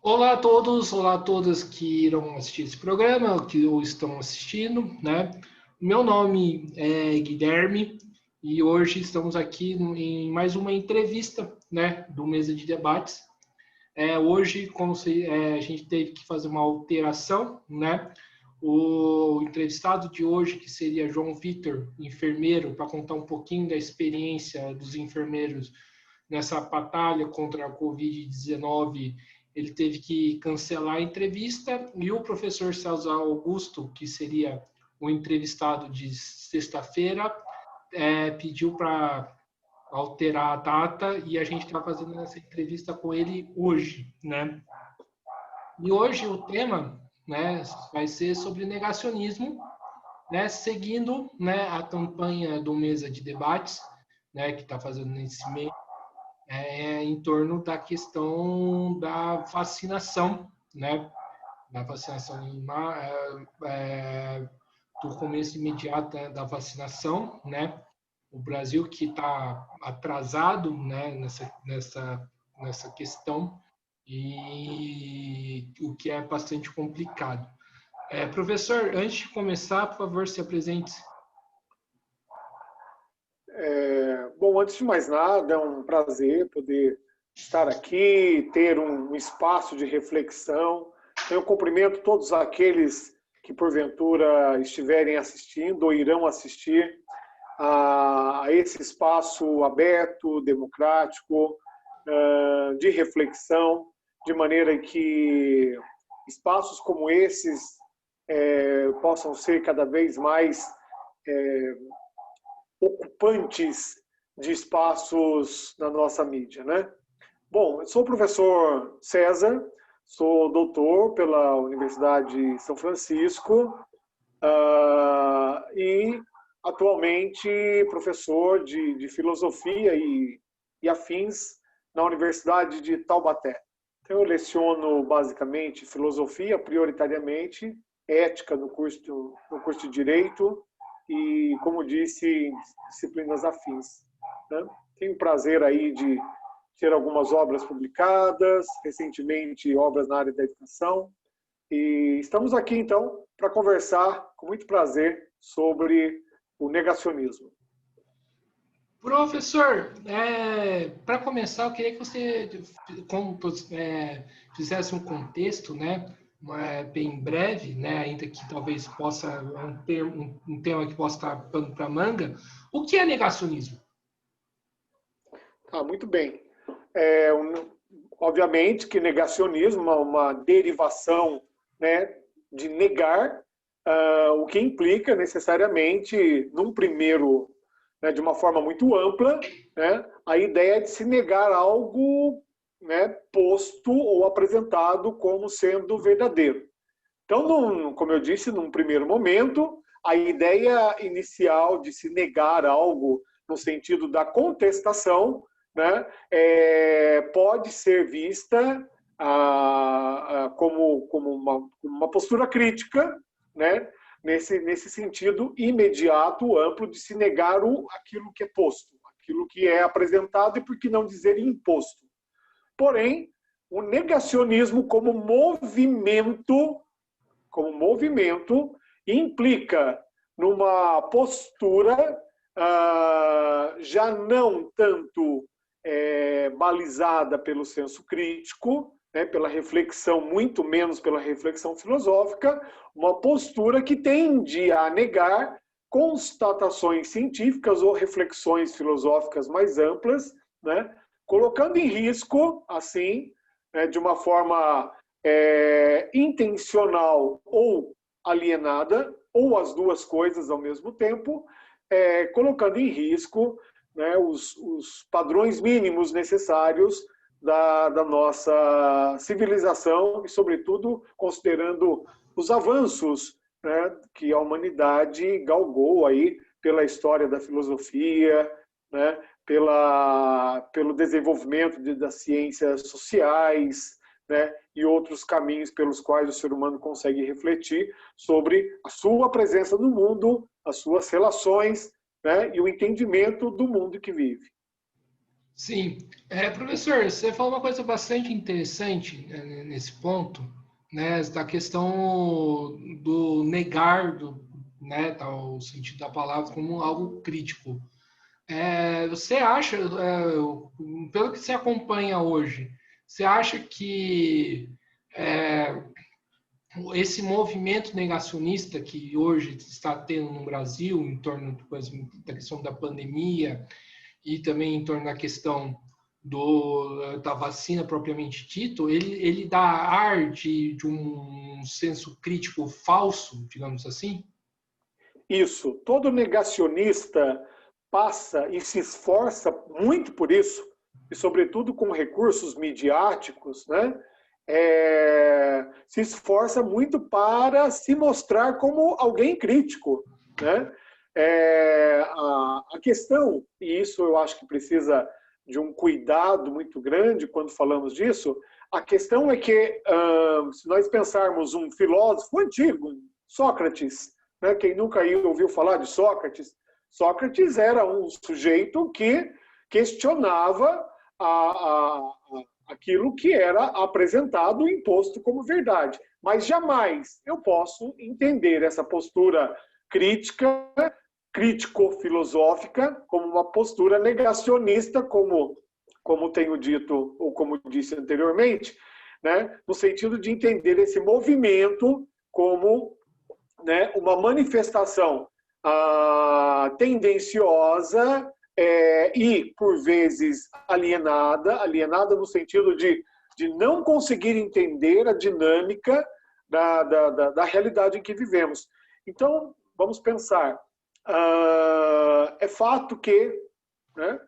Olá a todos, olá a todas que irão assistir esse programa, que ou estão assistindo, né? Meu nome é Guilherme e hoje estamos aqui em mais uma entrevista, né, do Mesa de Debates. Hoje, a gente teve que fazer uma alteração, né? O entrevistado de hoje, que seria João Vitor, enfermeiro, para contar um pouquinho da experiência dos enfermeiros nessa batalha contra a Covid-19, ele teve que cancelar a entrevista, e o professor César Augusto, que seria o entrevistado de sexta-feira, pediu para alterar a data e a gente está fazendo essa entrevista com ele hoje, né? E hoje o tema, né, vai ser sobre negacionismo, né, seguindo, né, a campanha do Mesa de Debates, né, que está fazendo nesse mês, em torno da questão da vacinação, né, da vacinação do começo imediato da vacinação, né, o Brasil que está atrasado, né, nessa questão, e o que é bastante complicado. Professor, antes de começar, por favor, se apresente. Bom, antes de mais nada, é um prazer poder estar aqui, ter um espaço de reflexão. Eu cumprimento todos aqueles que porventura estiverem assistindo ou irão assistir a esse espaço aberto, democrático, de reflexão, de maneira que espaços como esses possam ser cada vez mais ocupantes de espaços na nossa mídia, né? Bom, eu sou o professor César, sou doutor pela Universidade de São Francisco e atualmente professor de filosofia e afins na Universidade de Taubaté. Então, eu leciono basicamente filosofia, prioritariamente, ética no curso de Direito e, como disse, disciplinas afins. Né? Tenho o prazer aí de ter algumas obras publicadas, recentemente obras na área da educação, e estamos aqui, então, para conversar, com muito prazer, sobre o negacionismo. Professor, para começar, eu queria que você fizesse um contexto, né, bem breve, né, ainda que talvez possa um tema que possa estar pano para manga. O que é negacionismo? Muito bem. Obviamente que negacionismo é uma derivação, né, de negar, o que implica necessariamente, num primeiro, né, de uma forma muito ampla, né, a ideia de se negar algo, né, posto ou apresentado como sendo verdadeiro. Então, como eu disse, num primeiro momento, a ideia inicial de se negar algo no sentido da contestação, né, pode ser vista como uma postura crítica, né, nesse sentido imediato, amplo, de se negar aquilo que é posto, aquilo que é apresentado e, por que não dizer, imposto. Porém, o negacionismo como movimento implica numa postura já não tanto balizada pelo senso crítico, né, pela reflexão, muito menos pela reflexão filosófica, uma postura que tende a negar constatações científicas ou reflexões filosóficas mais amplas, né, colocando em risco, assim, né, de uma forma intencional ou alienada, ou as duas coisas ao mesmo tempo, colocando em risco, né, os padrões mínimos necessários da nossa civilização e, sobretudo, considerando os avanços, né, que a humanidade galgou aí pela história da filosofia, né, pelo desenvolvimento das ciências sociais, né, e outros caminhos pelos quais o ser humano consegue refletir sobre a sua presença no mundo, as suas relações, né, e o entendimento do mundo que vive. Sim. Professor, você falou uma coisa bastante interessante, né, nesse ponto, né, da questão do negar, né, tá, o sentido da palavra como algo crítico. Você acha, pelo que você acompanha hoje, você acha que é, esse movimento negacionista que hoje está tendo no Brasil, em torno da questão da pandemia e também em torno da questão da vacina propriamente dito, ele dá ar de um senso crítico falso, digamos assim? Isso, todo negacionista passa e se esforça muito por isso, e sobretudo com recursos midiáticos, né? Se esforça muito para se mostrar como alguém crítico, né? A questão, e isso eu acho que precisa de um cuidado muito grande quando falamos disso, a questão é que, se nós pensarmos um filósofo antigo, Sócrates, né? Quem nunca ouviu falar de Sócrates? Sócrates era um sujeito que questionava aquilo que era apresentado e imposto como verdade. Mas jamais eu posso entender essa postura crítica, crítico-filosófica, como uma postura negacionista, como tenho dito, ou como disse anteriormente, né? No sentido de entender esse movimento como, né, uma manifestação tendenciosa e, por vezes, alienada no sentido de não conseguir entender a dinâmica da realidade em que vivemos. Então, vamos pensar. É fato que, né,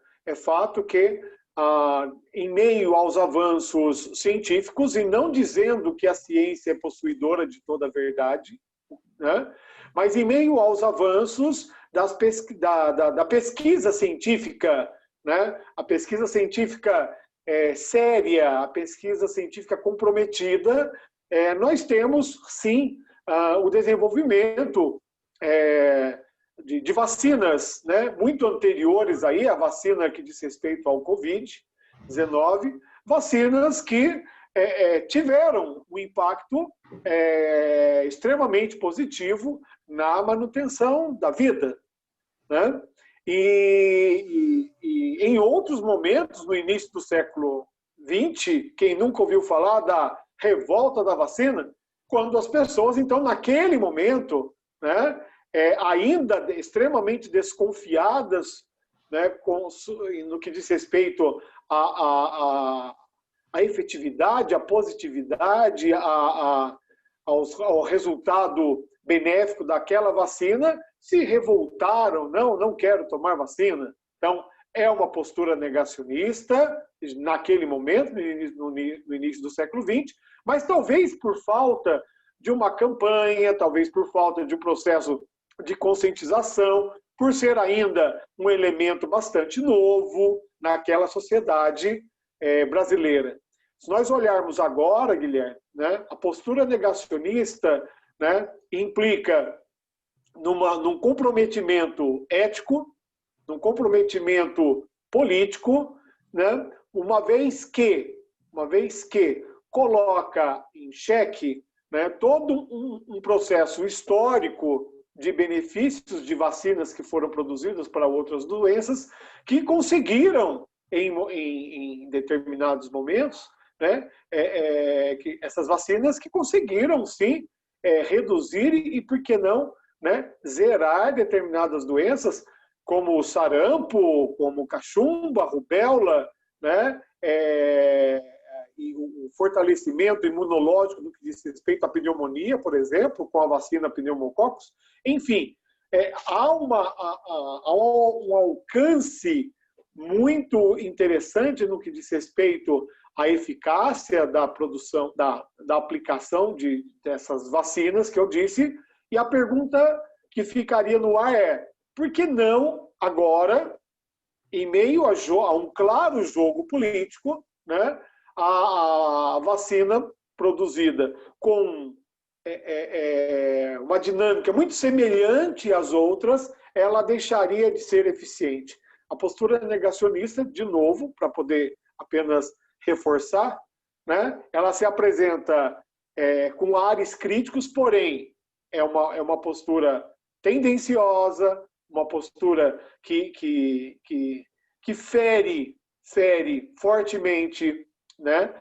em meio aos avanços científicos, e não dizendo que a ciência é possuidora de toda a verdade, né? Mas em meio aos avanços da pesquisa científica, né? A pesquisa científica séria, a pesquisa científica comprometida, nós temos, sim, o desenvolvimento de vacinas, né? Muito anteriores aí, a vacina que diz respeito ao Covid-19, vacinas que tiveram um impacto extremamente positivo na manutenção da vida, né? E em outros momentos, no início do século XX, quem nunca ouviu falar da revolta da vacina, quando as pessoas, então, naquele momento, né, ainda extremamente desconfiadas, né, no que diz respeito a efetividade, a positividade, ao resultado benéfico daquela vacina, se revoltaram, não quero tomar vacina. Então, é uma postura negacionista, naquele momento, no início do século XX, mas talvez por falta de uma campanha, talvez por falta de um processo de conscientização, por ser ainda um elemento bastante novo naquela sociedade brasileira. Se nós olharmos agora, Guilherme, né, a postura negacionista, né, implica num comprometimento ético, num comprometimento político, né, uma vez que coloca em xeque, né, todo um processo histórico de benefícios de vacinas que foram produzidas para outras doenças, que conseguiram, em determinados momentos, né, que essas vacinas que conseguiram, sim, reduzir e, por que não, né, zerar determinadas doenças, como o sarampo, como o cachumba, a rubéola, né, e o fortalecimento imunológico no que diz respeito à pneumonia, por exemplo, com a vacina pneumococcus. Enfim, há um alcance muito interessante no que diz respeito à eficácia da produção, da aplicação dessas vacinas que eu disse, e a pergunta que ficaria no ar é: por que não agora, em meio a um claro jogo político, né, a vacina produzida com uma dinâmica muito semelhante às outras, ela deixaria de ser eficiente? A postura negacionista, de novo, para poder apenas reforçar, né? Ela se apresenta com ares críticos, porém é uma postura tendenciosa, uma postura que fere fortemente, né,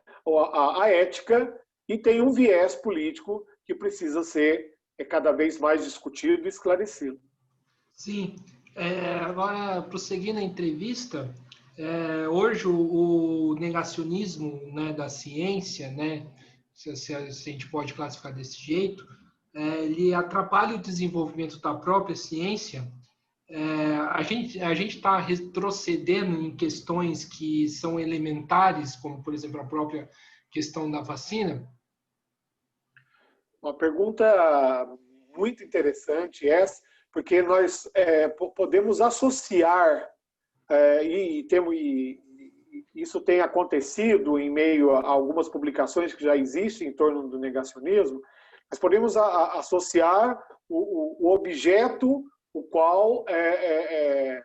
a ética, e tem um viés político que precisa ser cada vez mais discutido e esclarecido. Sim. Agora, prosseguindo a entrevista, hoje o negacionismo, né, da ciência, né, se a gente pode classificar desse jeito, ele atrapalha o desenvolvimento da própria ciência. A gente está retrocedendo em questões que são elementares, como, por exemplo, a própria questão da vacina. Uma pergunta muito interessante essa, porque nós podemos associar, e isso tem acontecido em meio a algumas publicações que já existem em torno do negacionismo, nós podemos associar o objeto o qual é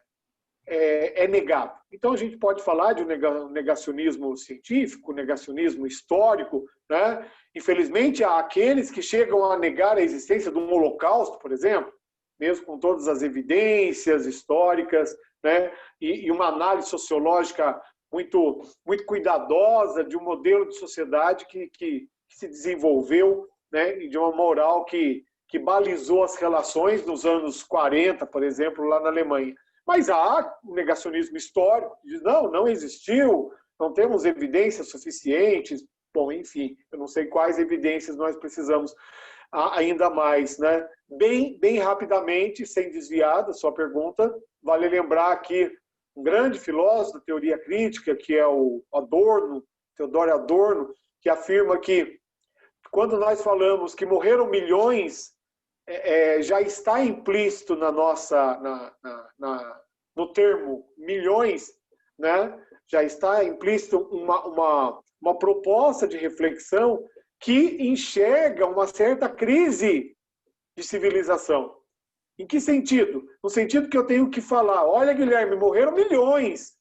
negado. Então, a gente pode falar de um negacionismo científico, negacionismo histórico, né? Infelizmente, há aqueles que chegam a negar a existência de um holocausto, por exemplo, mesmo com todas as evidências históricas, né? E uma análise sociológica muito cuidadosa de um modelo de sociedade que se desenvolveu, né? E de uma moral que balizou as relações nos anos 40, por exemplo, lá na Alemanha. Mas há um negacionismo histórico que diz, não existiu, não temos evidências suficientes. Bom, enfim, eu não sei quais evidências nós precisamos ainda mais, né? Bem rapidamente, sem desviar da sua pergunta, vale lembrar aqui um grande filósofo da teoria crítica, que é o Adorno, Theodor Adorno, que afirma que quando nós falamos que morreram milhões, já está implícito na nossa, no termo milhões, né? Já está implícito uma proposta de reflexão que enxerga uma certa crise de civilização. Em que sentido? No sentido que eu tenho que falar, olha, Guilherme, morreram milhões,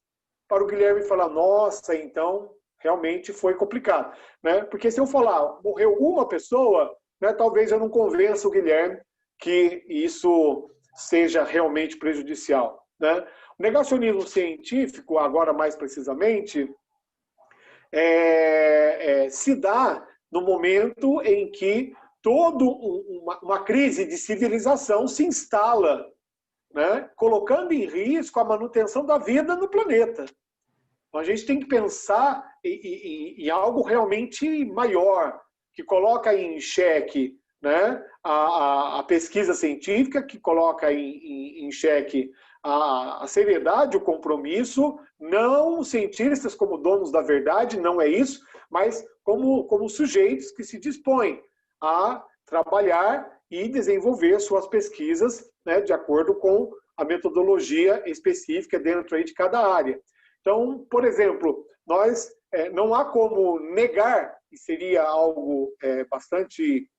para o Guilherme falar, nossa, então realmente foi complicado, né? Porque se eu falar, morreu uma pessoa, né, talvez eu não convença o Guilherme que isso seja realmente prejudicial, né? O negacionismo científico, agora mais precisamente, se dá no momento em que toda uma crise de civilização se instala, né, colocando em risco a manutenção da vida no planeta. Então, a gente tem que pensar em algo realmente maior, que coloca em xeque, né, a pesquisa científica, que coloca em xeque a seriedade, o compromisso, não cientistas como donos da verdade, não é isso, mas como sujeitos que se dispõem a trabalhar e desenvolver suas pesquisas, né, de acordo com a metodologia específica dentro aí de cada área. Então, por exemplo, nós não há como negar, e seria algo bastante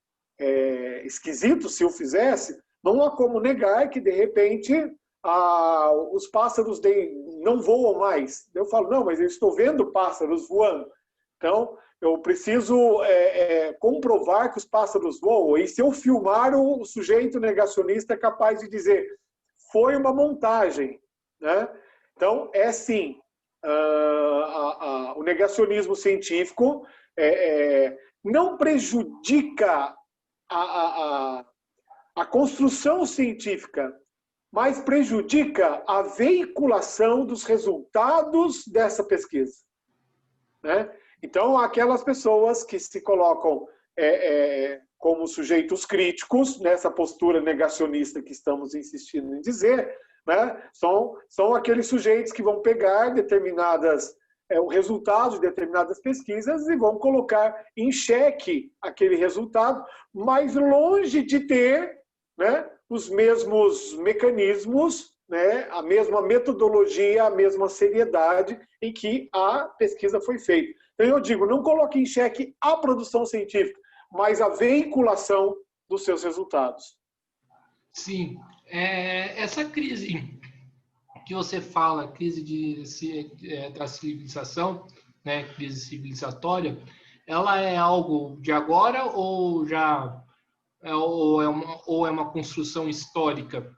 esquisito se eu fizesse, não há como negar que, de repente, os pássaros não voam mais. Eu falo, não, mas eu estou vendo pássaros voando. Então, eu preciso comprovar que os pássaros voam. E se eu filmar, o sujeito negacionista é capaz de dizer, foi uma montagem, né? Então, sim, o negacionismo científico não prejudica a construção científica, mas prejudica a veiculação dos resultados dessa pesquisa, né? Então, aquelas pessoas que se colocam como sujeitos críticos, nessa postura negacionista que estamos insistindo em dizer, né, são aqueles sujeitos que vão pegar o resultado de determinadas pesquisas e vão colocar em xeque aquele resultado, mas longe de ter, né, os mesmos mecanismos, né, a mesma metodologia, a mesma seriedade em que a pesquisa foi feita. Então, eu digo, não coloque em xeque a produção científica, mas a veiculação dos seus resultados. Sim, essa crise que você fala, crise da civilização, né, crise civilizatória, ela é algo de agora ou já ou é uma construção histórica?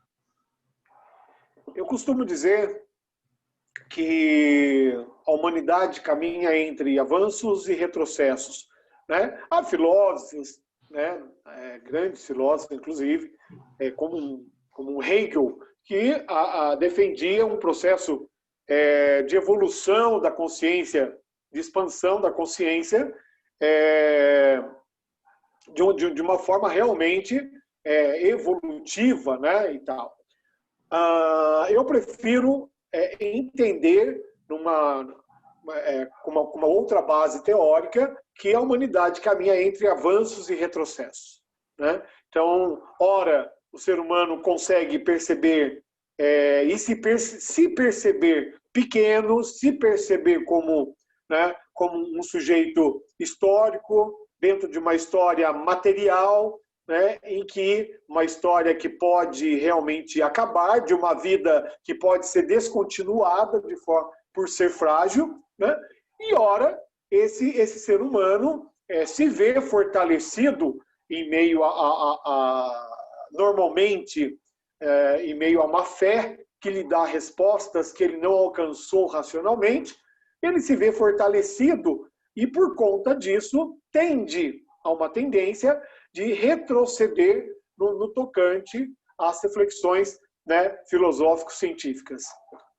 Eu costumo dizer que a humanidade caminha entre avanços e retrocessos, né? Há filósofos, né? Grandes filósofos, inclusive, como Hegel, que defendia um processo de evolução da consciência, de expansão da consciência, de uma forma realmente evolutiva, né? E tal. Eu prefiro entender com uma outra base teórica que a humanidade caminha entre avanços e retrocessos, né? Então, ora, o ser humano consegue perceber e se perceber pequeno, se perceber como, né, como um sujeito histórico dentro de uma história material, né, em que uma história que pode realmente acabar, de uma vida que pode ser descontinuada por ser frágil, né? E ora, esse ser humano se vê fortalecido em meio normalmente em meio a uma fé que lhe dá respostas que ele não alcançou racionalmente, ele se vê fortalecido e por conta disso tende a uma tendência de retroceder no tocante às reflexões, né, filosófico-científicas.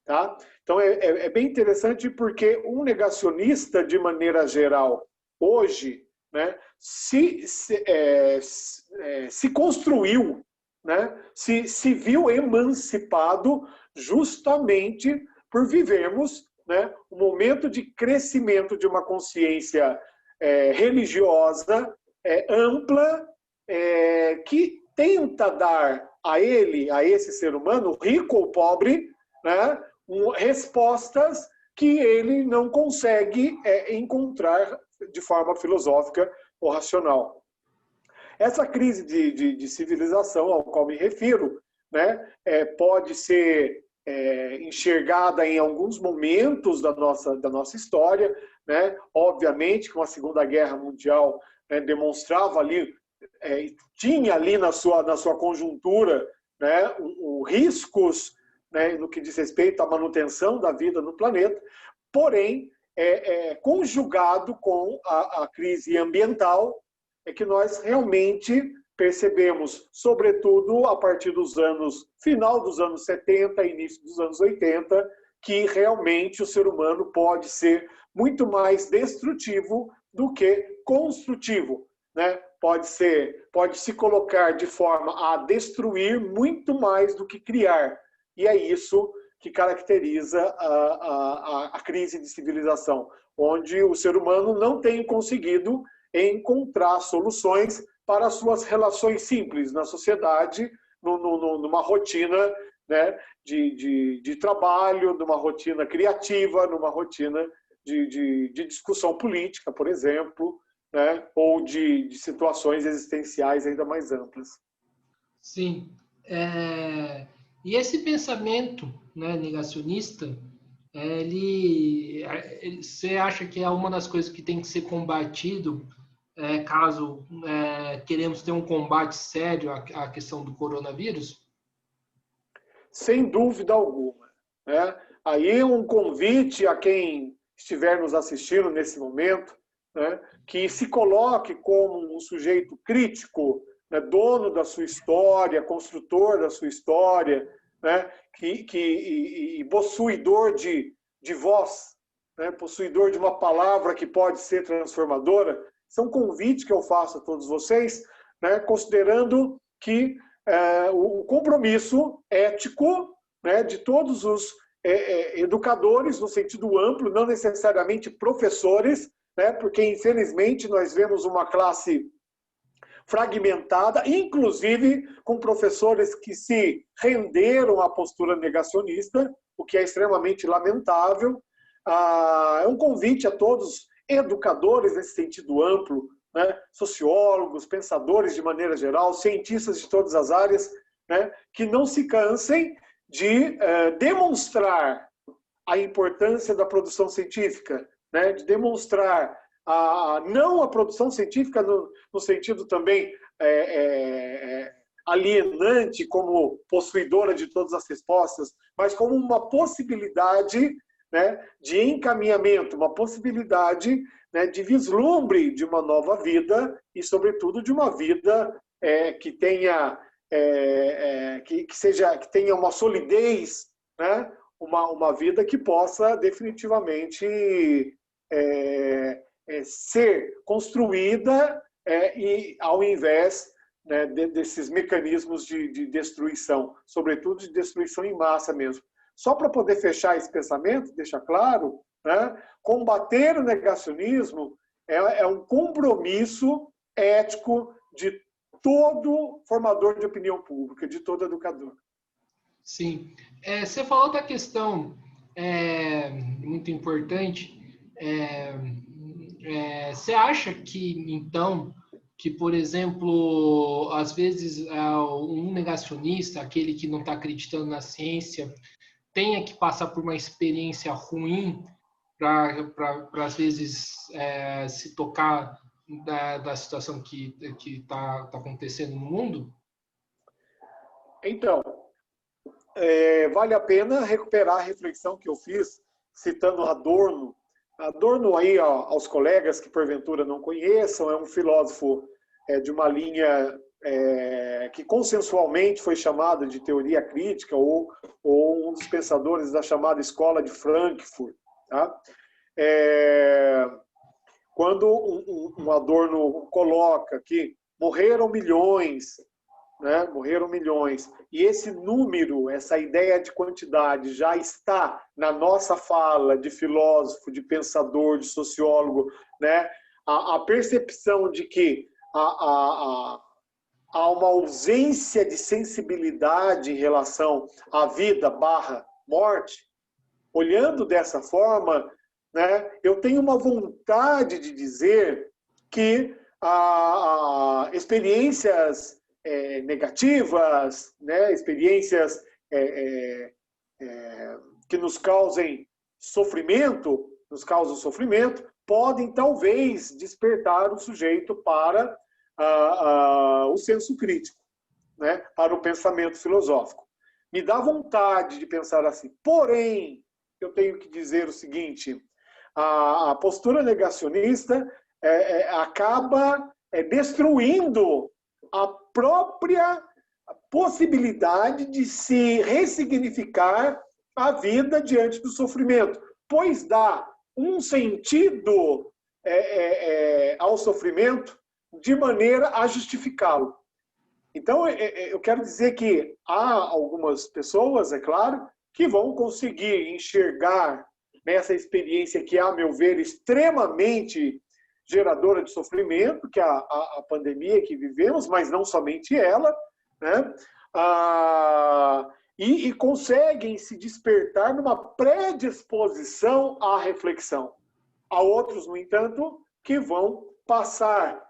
Tá? Então, é bem interessante porque um negacionista, de maneira geral, hoje, né, se construiu, né, se viu emancipado justamente por vivermos, né, um momento de crescimento de uma consciência religiosa ampla, que tenta dar a esse ser humano, rico ou pobre, né, respostas que ele não consegue encontrar de forma filosófica ou racional. Essa crise de civilização ao qual me refiro, né, pode ser enxergada em alguns momentos da nossa história, né? Obviamente que uma Segunda Guerra Mundial demonstrava ali, tinha ali na sua conjuntura, né, riscos, né, no que diz respeito à manutenção da vida no planeta, porém, conjugado com a crise ambiental, é que nós realmente percebemos, sobretudo a partir final dos anos 70, início dos anos 80, que realmente o ser humano pode ser muito mais destrutivo do que construtivo, né? Pode se colocar de forma a destruir muito mais do que criar. E é isso que caracteriza a crise de civilização, onde o ser humano não tem conseguido encontrar soluções para as suas relações simples na sociedade, numa rotina, né, de trabalho, numa rotina criativa, numa rotina de discussão política, por exemplo, né, ou de situações existenciais ainda mais amplas. Sim. E esse pensamento, né, negacionista, você acha que é uma das coisas que tem que ser combatido caso queremos ter um combate sério à questão do coronavírus? Sem dúvida alguma, né? Aí um convite a quem estiver nos assistindo nesse momento, né, que se coloque como um sujeito crítico, né, dono da sua história, construtor da sua história, né, e possuidor de voz, né, possuidor de uma palavra que pode ser transformadora. Isso é um convite que eu faço a todos vocês, né, considerando que o compromisso ético, né, de todos os educadores, no sentido amplo, não necessariamente professores, né, porque, infelizmente, nós vemos uma classe fragmentada, inclusive com professores que se renderam à postura negacionista, o que é extremamente lamentável. É um convite a todos educadores nesse sentido amplo, né, sociólogos, pensadores de maneira geral, cientistas de todas as áreas, né, que não se cansem de demonstrar a importância da produção científica, né? De demonstrar não a produção científica no sentido também alienante, como possuidora de todas as respostas, mas como uma possibilidade, né, de encaminhamento, uma possibilidade, né, de vislumbre de uma nova vida e, sobretudo, de uma vida que tenha que tenha uma solidez, né, uma vida que possa definitivamente ser construída e ao invés, né, desses mecanismos de destruição, sobretudo de destruição em massa mesmo. Só para poder fechar esse pensamento, deixar claro, né, combater o negacionismo é um compromisso ético de todo formador de opinião pública, de todo educador. Sim. Você falou da questão muito importante. Você acha que, então, que, por exemplo, às vezes um negacionista, aquele que não está acreditando na ciência, tenha que passar por uma experiência ruim para às vezes, se tocar da situação que está acontecendo no mundo? Então, vale a pena recuperar a reflexão que eu fiz citando Adorno. Adorno, aí, aos colegas que porventura não conheçam, é um filósofo de uma linha que consensualmente foi chamada de teoria crítica, ou um dos pensadores da chamada Escola de Frankfurt. Tá? Quando um Adorno coloca que morreram milhões, né? Morreram milhões, e esse número, essa ideia de quantidade já está na nossa fala de filósofo, de pensador, de sociólogo, né? A percepção de que há uma ausência de sensibilidade em relação à vida / morte, olhando dessa forma, né, eu tenho uma vontade de dizer que experiências negativas, né, experiências que nos causem sofrimento, podem talvez despertar o sujeito para o senso crítico, né, para o pensamento filosófico. Me dá vontade de pensar assim. Porém, eu tenho que dizer o seguinte: a postura negacionista acaba destruindo a própria possibilidade de se ressignificar a vida diante do sofrimento, pois dá um sentido ao sofrimento de maneira a justificá-lo. Então, eu quero dizer que há algumas pessoas, é claro, que vão conseguir enxergar nessa experiência que, a meu ver, extremamente geradora de sofrimento, que é a pandemia que vivemos, mas não somente ela, né? E conseguem se despertar numa predisposição à reflexão. Há outros, no entanto, que vão passar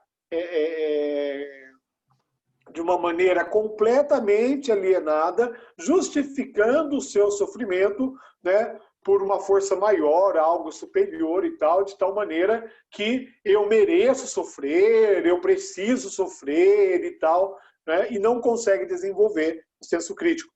de uma maneira completamente alienada, justificando o seu sofrimento, né, por uma força maior, algo superior e tal, de tal maneira que eu mereço sofrer, eu preciso sofrer e tal, né, e não consegue desenvolver o senso crítico.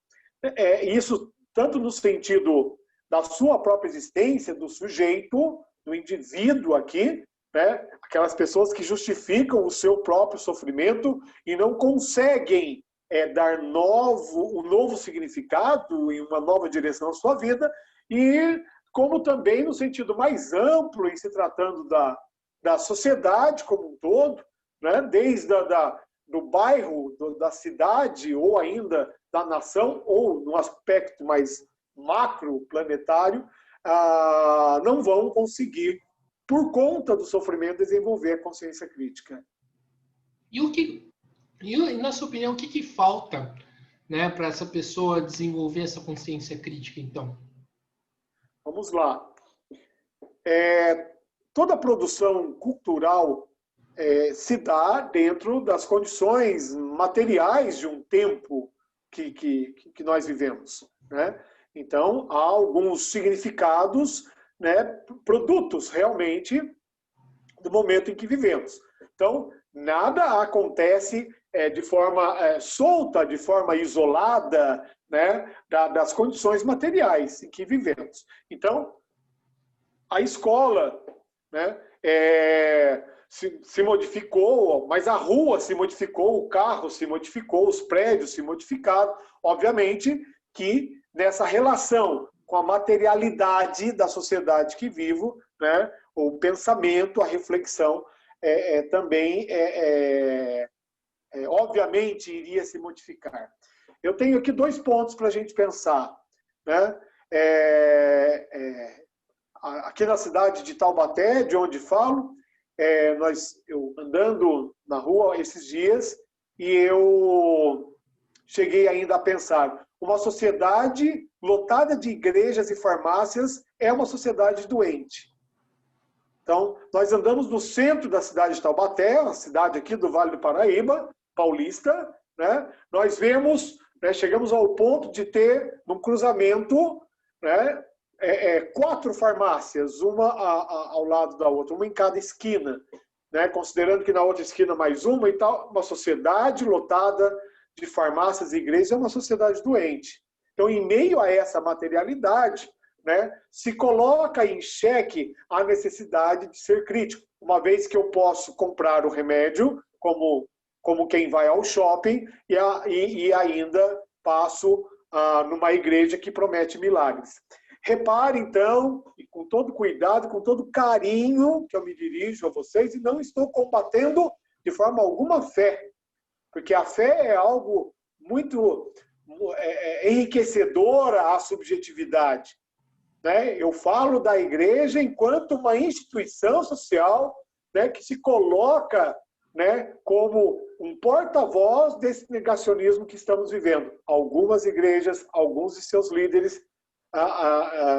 Isso tanto no sentido da sua própria existência, do sujeito, do indivíduo aqui, né, aquelas pessoas que justificam o seu próprio sofrimento e não conseguem dar um novo significado e uma nova direção à sua vida, e como também no sentido mais amplo, em se tratando da sociedade como um todo, né, desde do bairro, da cidade, ou ainda da nação, ou no aspecto mais macro, planetário, não vão conseguir, por conta do sofrimento, desenvolver a consciência crítica. E na sua opinião, o que falta, né, para essa pessoa desenvolver essa consciência crítica, então? Vamos lá. Toda produção cultural se dá dentro das condições materiais de um tempo que nós vivemos. né? Então, há alguns significados, né, produtos realmente do momento em que vivemos. Então, nada acontece de forma solta, de forma isolada, né, das condições materiais em que vivemos. Então, a escola, né, se modificou, mas a rua se modificou, o carro se modificou, os prédios se modificaram. Obviamente que nessa relação com a materialidade da sociedade que vivo, né, o pensamento, a reflexão também, obviamente, iria se modificar. Eu tenho aqui 2 pontos para a gente pensar, né? Aqui na cidade de Taubaté, de onde falo, eu andando na rua esses dias e eu cheguei ainda a pensar, uma sociedade lotada de igrejas e farmácias é uma sociedade doente. Então, nós andamos no centro da cidade de Taubaté, a cidade aqui do Vale do Paraíba, paulista, né? Nós vemos, né, chegamos ao ponto de ter, num cruzamento, né, 4 farmácias, uma ao lado da outra, uma em cada esquina, né? Considerando que na outra esquina mais uma e tal, uma sociedade lotada de farmácias e igrejas é uma sociedade doente. Então, em meio a essa materialidade, né, se coloca em xeque a necessidade de ser crítico, uma vez que eu posso comprar o remédio, como quem vai ao shopping, e ainda passo numa igreja que promete milagres. Repare, então, e com todo cuidado, com todo carinho que eu me dirijo a vocês, e não estou combatendo de forma alguma a fé, porque a fé é algo muito enriquecedora à subjetividade. Né? Eu falo da igreja enquanto uma instituição social, né, que se coloca, né, como um porta-voz desse negacionismo que estamos vivendo. Algumas igrejas, alguns de seus líderes,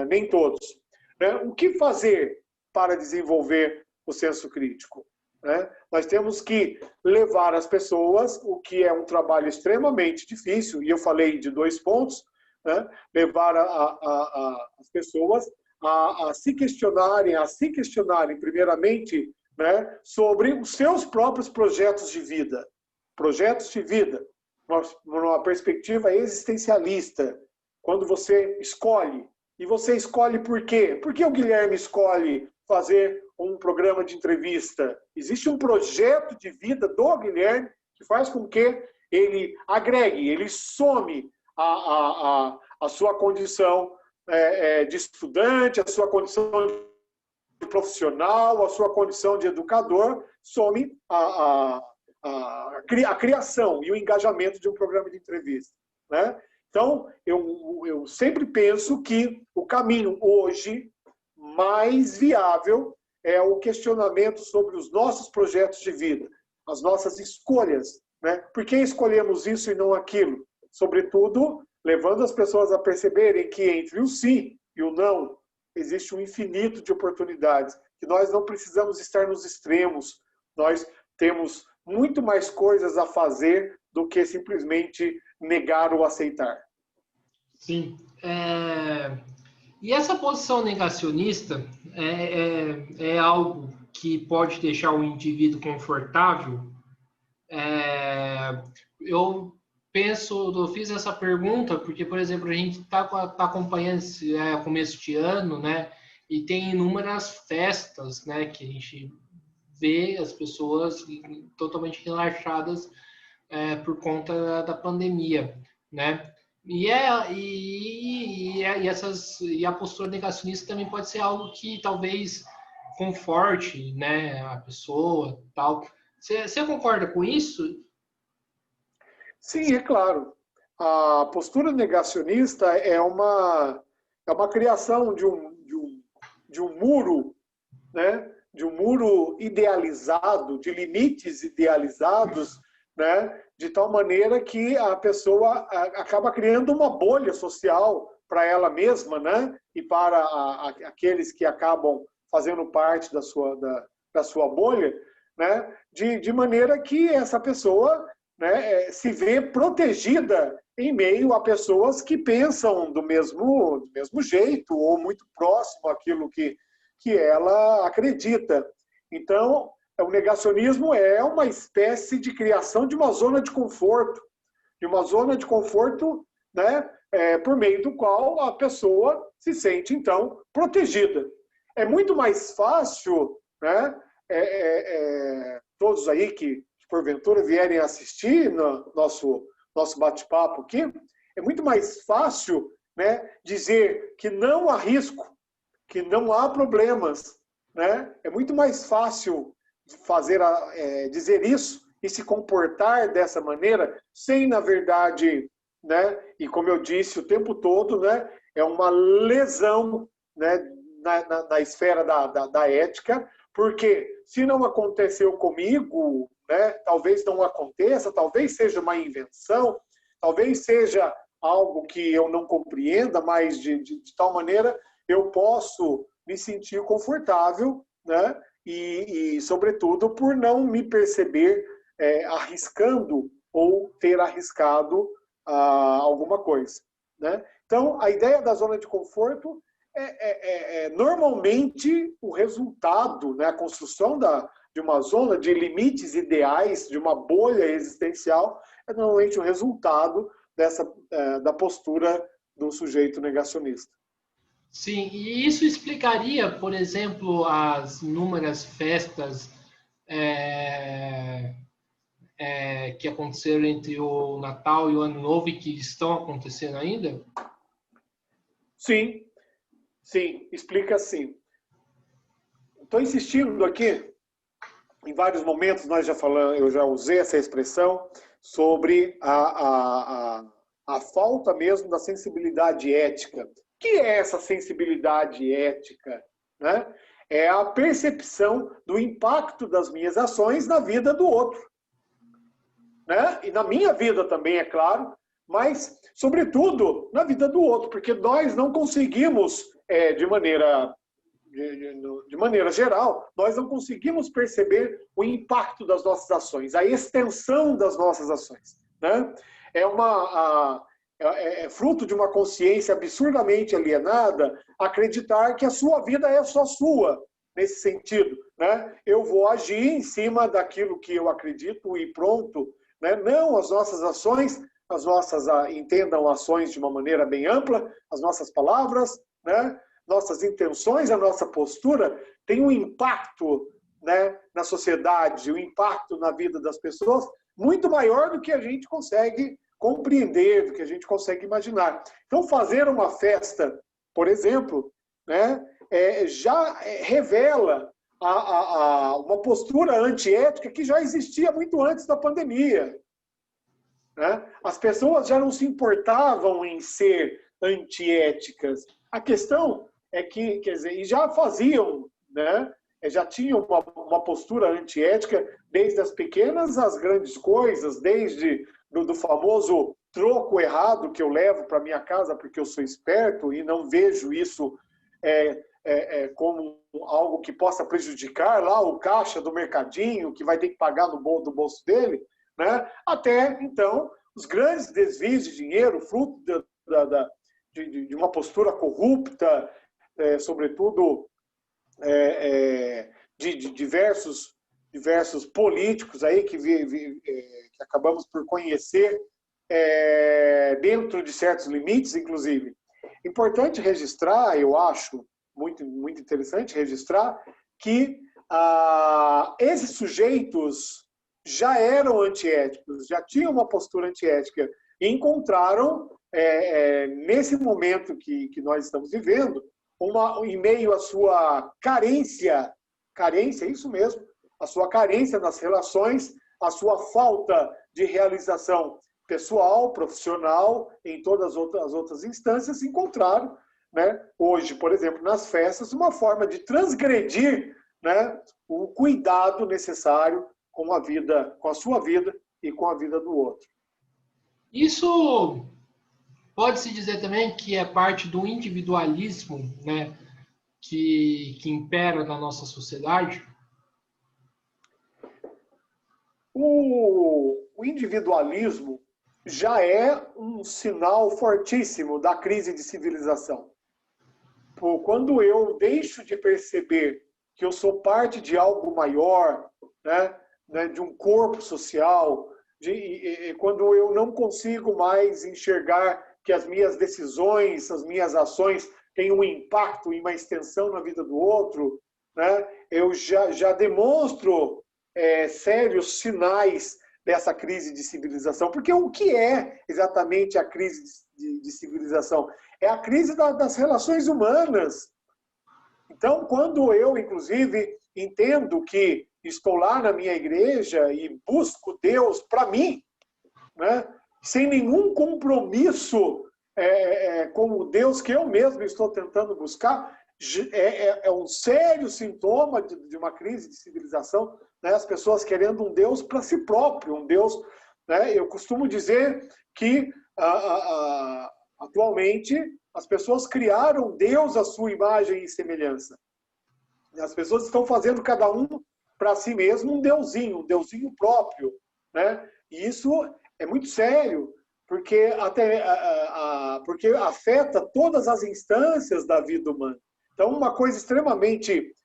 nem todos. Né? O que fazer para desenvolver o senso crítico? Né? Nós temos que levar as pessoas, o que é um trabalho extremamente difícil, e eu falei de 2 pontos, né? Levar as pessoas a se questionarem primeiramente, né, sobre os seus próprios projetos de vida. Projetos de vida, numa perspectiva existencialista. Quando você escolhe, e você escolhe por quê? Por que o Guilherme escolhe fazer um programa de entrevista? Existe um projeto de vida do Guilherme que faz com que ele agregue, ele some a sua condição de estudante, a sua condição de profissional, a sua condição de educador, some a criação e o engajamento de um programa de entrevista. Né? Então, eu sempre penso que o caminho hoje mais viável é o questionamento sobre os nossos projetos de vida, as nossas escolhas. Né? Por que escolhemos isso e não aquilo? Sobretudo, levando as pessoas a perceberem que entre o sim e o não existe um infinito de oportunidades, que nós não precisamos estar nos extremos, nós temos muito mais coisas a fazer do que simplesmente negar ou aceitar. Sim. E essa posição negacionista é algo que pode deixar o indivíduo confortável? Eu fiz essa pergunta porque, por exemplo, a gente está acompanhando o começo de ano, né? E tem inúmeras festas, né? Que a gente vê as pessoas totalmente relaxadas por conta da pandemia, né? E a postura negacionista também pode ser algo que talvez conforte, né, a pessoa, tal. Você concorda com isso? Sim, é claro. A postura negacionista é uma criação de um muro, né? De um muro idealizado, de limites idealizados, né? De tal maneira que a pessoa acaba criando uma bolha social para ela mesma, né? E para aqueles que acabam fazendo parte da sua bolha, né? De maneira que essa pessoa né, se vê protegida em meio a pessoas que pensam do mesmo jeito ou muito próximo àquilo que ela acredita. Então, o negacionismo é uma espécie de criação de uma zona de conforto, né, por meio do qual a pessoa se sente, então, protegida. É muito mais fácil, né, todos aí que, porventura, vierem assistir no nosso bate-papo aqui, é muito mais fácil, né, dizer que não há risco, que não há problemas, né? É muito mais fácil dizer isso e se comportar dessa maneira, sem, na verdade, né, e como eu disse o tempo todo, né, é uma lesão, né, na esfera da ética, porque se não aconteceu comigo, né, talvez não aconteça, talvez seja uma invenção, talvez seja algo que eu não compreenda, mas de tal maneira eu posso me sentir confortável, né, e sobretudo, por não me perceber arriscando ou ter arriscado alguma coisa, né? Então, a ideia da zona de conforto normalmente o resultado, né, a construção de uma zona de limites ideais, de uma bolha existencial, é normalmente o resultado da postura do sujeito negacionista. Sim, e isso explicaria, por exemplo, as inúmeras festas que aconteceram entre o Natal e o Ano Novo e que estão acontecendo ainda? Sim, sim, explica sim. Estou insistindo aqui, em vários momentos eu já usei essa expressão sobre a falta mesmo da sensibilidade ética. O que é essa sensibilidade ética? Né? É a percepção do impacto das minhas ações na vida do outro. Né? E na minha vida também, é claro, mas, sobretudo, na vida do outro, porque nós não conseguimos, de maneira geral, nós não conseguimos perceber o impacto das nossas ações, a extensão das nossas ações. Né? É fruto de uma consciência absurdamente alienada acreditar que a sua vida é só sua, nesse sentido. Né? Eu vou agir em cima daquilo que eu acredito e pronto. Né? Não, as nossas ações, entendam ações de uma maneira bem ampla, as nossas palavras, né? Nossas intenções, a nossa postura tem um impacto, né, na sociedade, um impacto na vida das pessoas muito maior do que a gente consegue compreender, do que a gente consegue imaginar. Então, fazer uma festa, por exemplo, né, já revela uma postura antiética que já existia muito antes da pandemia. Né? As pessoas já não se importavam em ser antiéticas. A questão é que, quer dizer, e já faziam, né? Já tinham uma postura antiética desde as pequenas às grandes coisas, desde do famoso troco errado que eu levo para minha casa porque eu sou esperto e não vejo isso como algo que possa prejudicar lá o caixa do mercadinho, que vai ter que pagar do bolso dele, né? Até, então, os grandes desvios de dinheiro, fruto de uma postura corrupta, sobretudo de diversos políticos aí que acabamos por conhecer dentro de certos limites, inclusive. Importante registrar, eu acho, muito, muito interessante registrar, que esses sujeitos já eram antiéticos, já tinham uma postura antiética e encontraram, nesse momento que nós estamos vivendo, em meio à sua carência, isso mesmo, a sua carência nas relações, a sua falta de realização pessoal, profissional, em todas as outras instâncias, encontraram, né, hoje, por exemplo, nas festas, uma forma de transgredir, né, o cuidado necessário com a sua vida e com a vida do outro. Isso pode-se dizer também que é parte do individualismo, né, que impera na nossa sociedade? o individualismo já é um sinal fortíssimo da crise de civilização. Quando eu deixo de perceber que eu sou parte de algo maior, né, de um corpo social, quando eu não consigo mais enxergar que as minhas decisões, as minhas ações têm um impacto e uma extensão na vida do outro, né, eu já demonstro sérios sinais dessa crise de civilização. Porque o que é exatamente a crise de civilização? É a crise das relações humanas. Então, quando eu, inclusive, entendo que estou lá na minha igreja e busco Deus para mim, né, sem nenhum compromisso com o Deus que eu mesmo estou tentando buscar, é um sério sintoma de uma crise de civilização, né? As pessoas querendo um Deus para si próprio, um Deus, né? Eu costumo dizer que atualmente as pessoas criaram Deus à sua imagem e semelhança. As pessoas estão fazendo cada um para si mesmo um deusinho próprio, né? E isso é muito sério, porque porque afeta todas as instâncias da vida humana. Então, uma coisa extremamente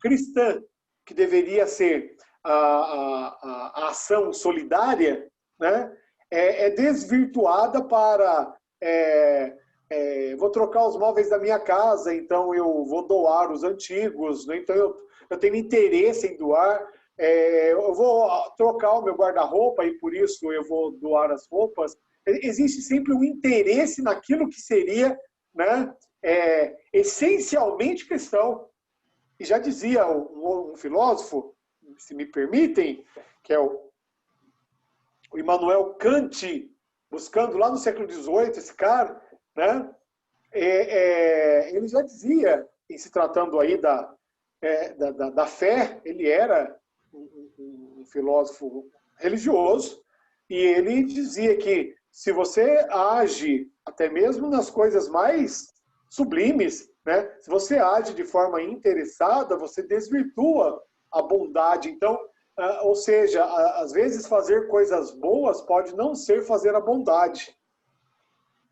cristã, que deveria ser a ação solidária, né, é desvirtuada para vou trocar os móveis da minha casa, então eu vou doar os antigos, né? Então eu tenho interesse em doar, eu vou trocar o meu guarda-roupa e por isso eu vou doar as roupas. Existe sempre um interesse naquilo que seria, né, essencialmente cristão. E já dizia um filósofo, se me permitem, que é o Immanuel Kant, buscando lá no século XVIII, esse cara, né, ele já dizia, em se tratando aí da fé, ele era um filósofo religioso, e ele dizia que se você age, até mesmo nas coisas mais sublimes, né, se você age de forma interessada, você desvirtua a bondade. Então, ou seja, às vezes fazer coisas boas pode não ser fazer a bondade,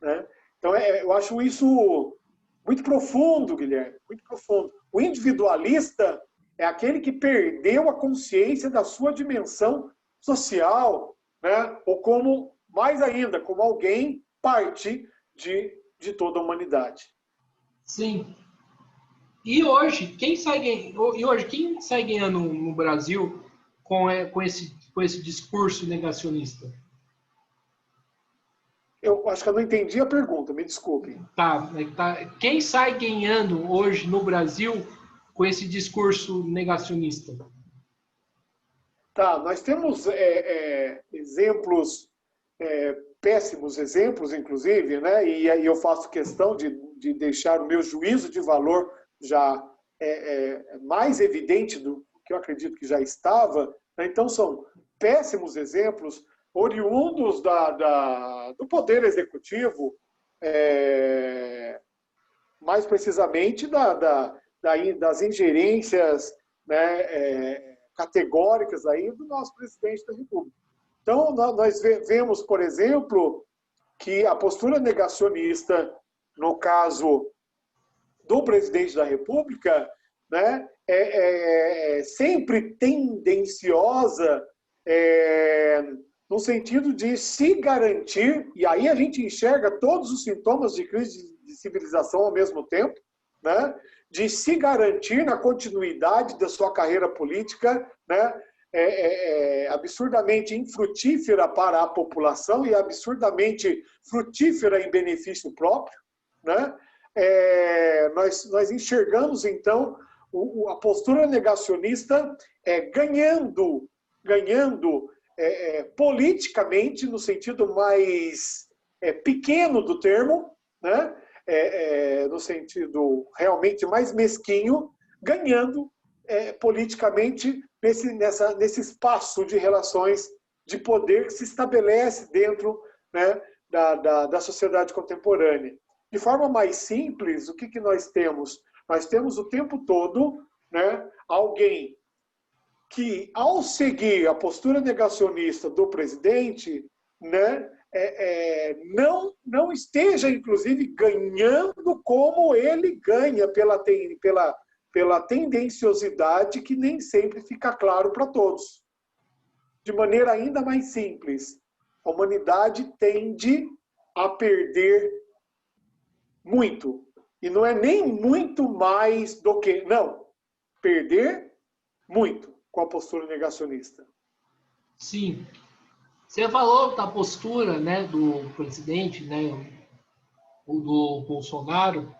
né? Então, eu acho isso muito profundo, Guilherme, muito profundo. O individualista é aquele que perdeu a consciência da sua dimensão social, né? Ou como, mais ainda, como alguém parte de toda a humanidade. Sim. E hoje, quem sai ganhando no Brasil com esse discurso negacionista? Eu acho que eu não entendi a pergunta, me desculpe. Tá. Quem sai ganhando hoje no Brasil com esse discurso negacionista? Tá, nós temos exemplos, péssimos exemplos, inclusive, né? E aí eu faço questão de deixar o meu juízo de valor já mais evidente do que eu acredito que já estava. Né? Então, são péssimos exemplos oriundos do Poder Executivo, mais precisamente das ingerências, né, categóricas aí do nosso presidente da República. Então, nós vemos, por exemplo, que a postura negacionista, no caso do presidente da República, né, é sempre tendenciosa no sentido de se garantir, e aí a gente enxerga todos os sintomas de crise de civilização ao mesmo tempo, né, de se garantir na continuidade da sua carreira política, né, absurdamente infrutífera para a população e absurdamente frutífera em benefício próprio, né? Nós enxergamos, então, a postura negacionista ganhando politicamente, no sentido mais pequeno do termo, né? No sentido realmente mais mesquinho, ganhando politicamente nesse espaço de relações de poder que se estabelece dentro, né, da sociedade contemporânea. De forma mais simples, o que nós temos? Nós temos o tempo todo, né, alguém que, ao seguir a postura negacionista do presidente, né, não esteja, inclusive, ganhando como ele ganha pela tendenciosidade que nem sempre fica claro para todos. De maneira ainda mais simples, a humanidade tende a perder muito. E não é nem muito mais do que... Não, perder muito com a postura negacionista. Sim. Você falou da postura, né, do presidente, né, do Bolsonaro.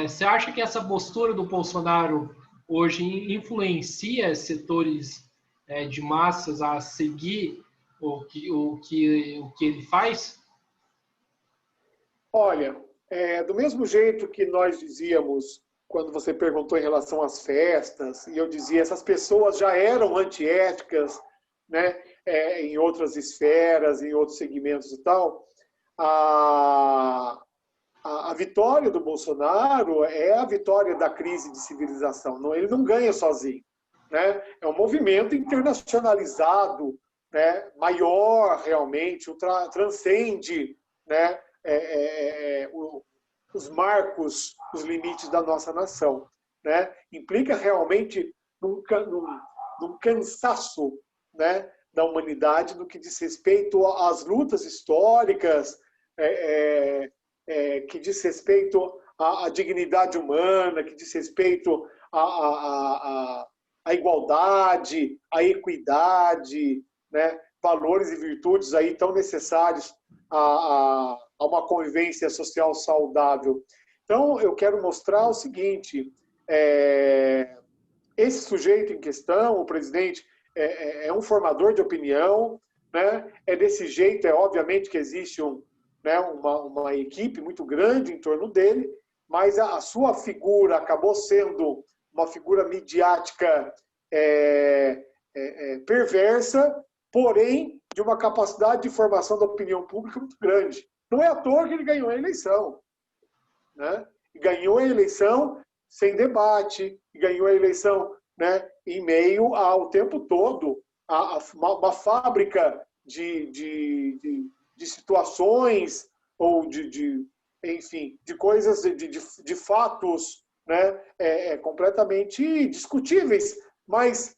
Você acha que essa postura do Bolsonaro hoje influencia setores de massas a seguir o que ele faz? Olha, do mesmo jeito que nós dizíamos quando você perguntou em relação às festas, e eu dizia essas pessoas já eram antiéticas, né, em outras esferas, em outros segmentos e tal, a vitória do Bolsonaro é a vitória da crise de civilização. Não, ele não ganha sozinho, né? É um movimento internacionalizado, né, maior realmente, transcende, né, os marcos, os limites da nossa nação, né? Implica realmente num cansaço, né, da humanidade no que diz respeito às lutas históricas, que diz respeito à dignidade humana, que diz respeito à igualdade, à equidade, né? Valores e virtudes aí tão necessários a uma convivência social saudável. Então, eu quero mostrar o seguinte, esse sujeito em questão, o presidente, é um formador de opinião, né? É desse jeito, obviamente que existe uma equipe muito grande em torno dele, mas a sua figura acabou sendo uma figura midiática perversa, porém de uma capacidade de formação da opinião pública muito grande. Não é à toa que ele ganhou a eleição, né? E ganhou a eleição sem debate, e ganhou a eleição, né, em meio ao tempo todo uma fábrica de situações ou enfim, de coisas, de fatos, né, completamente discutíveis, mas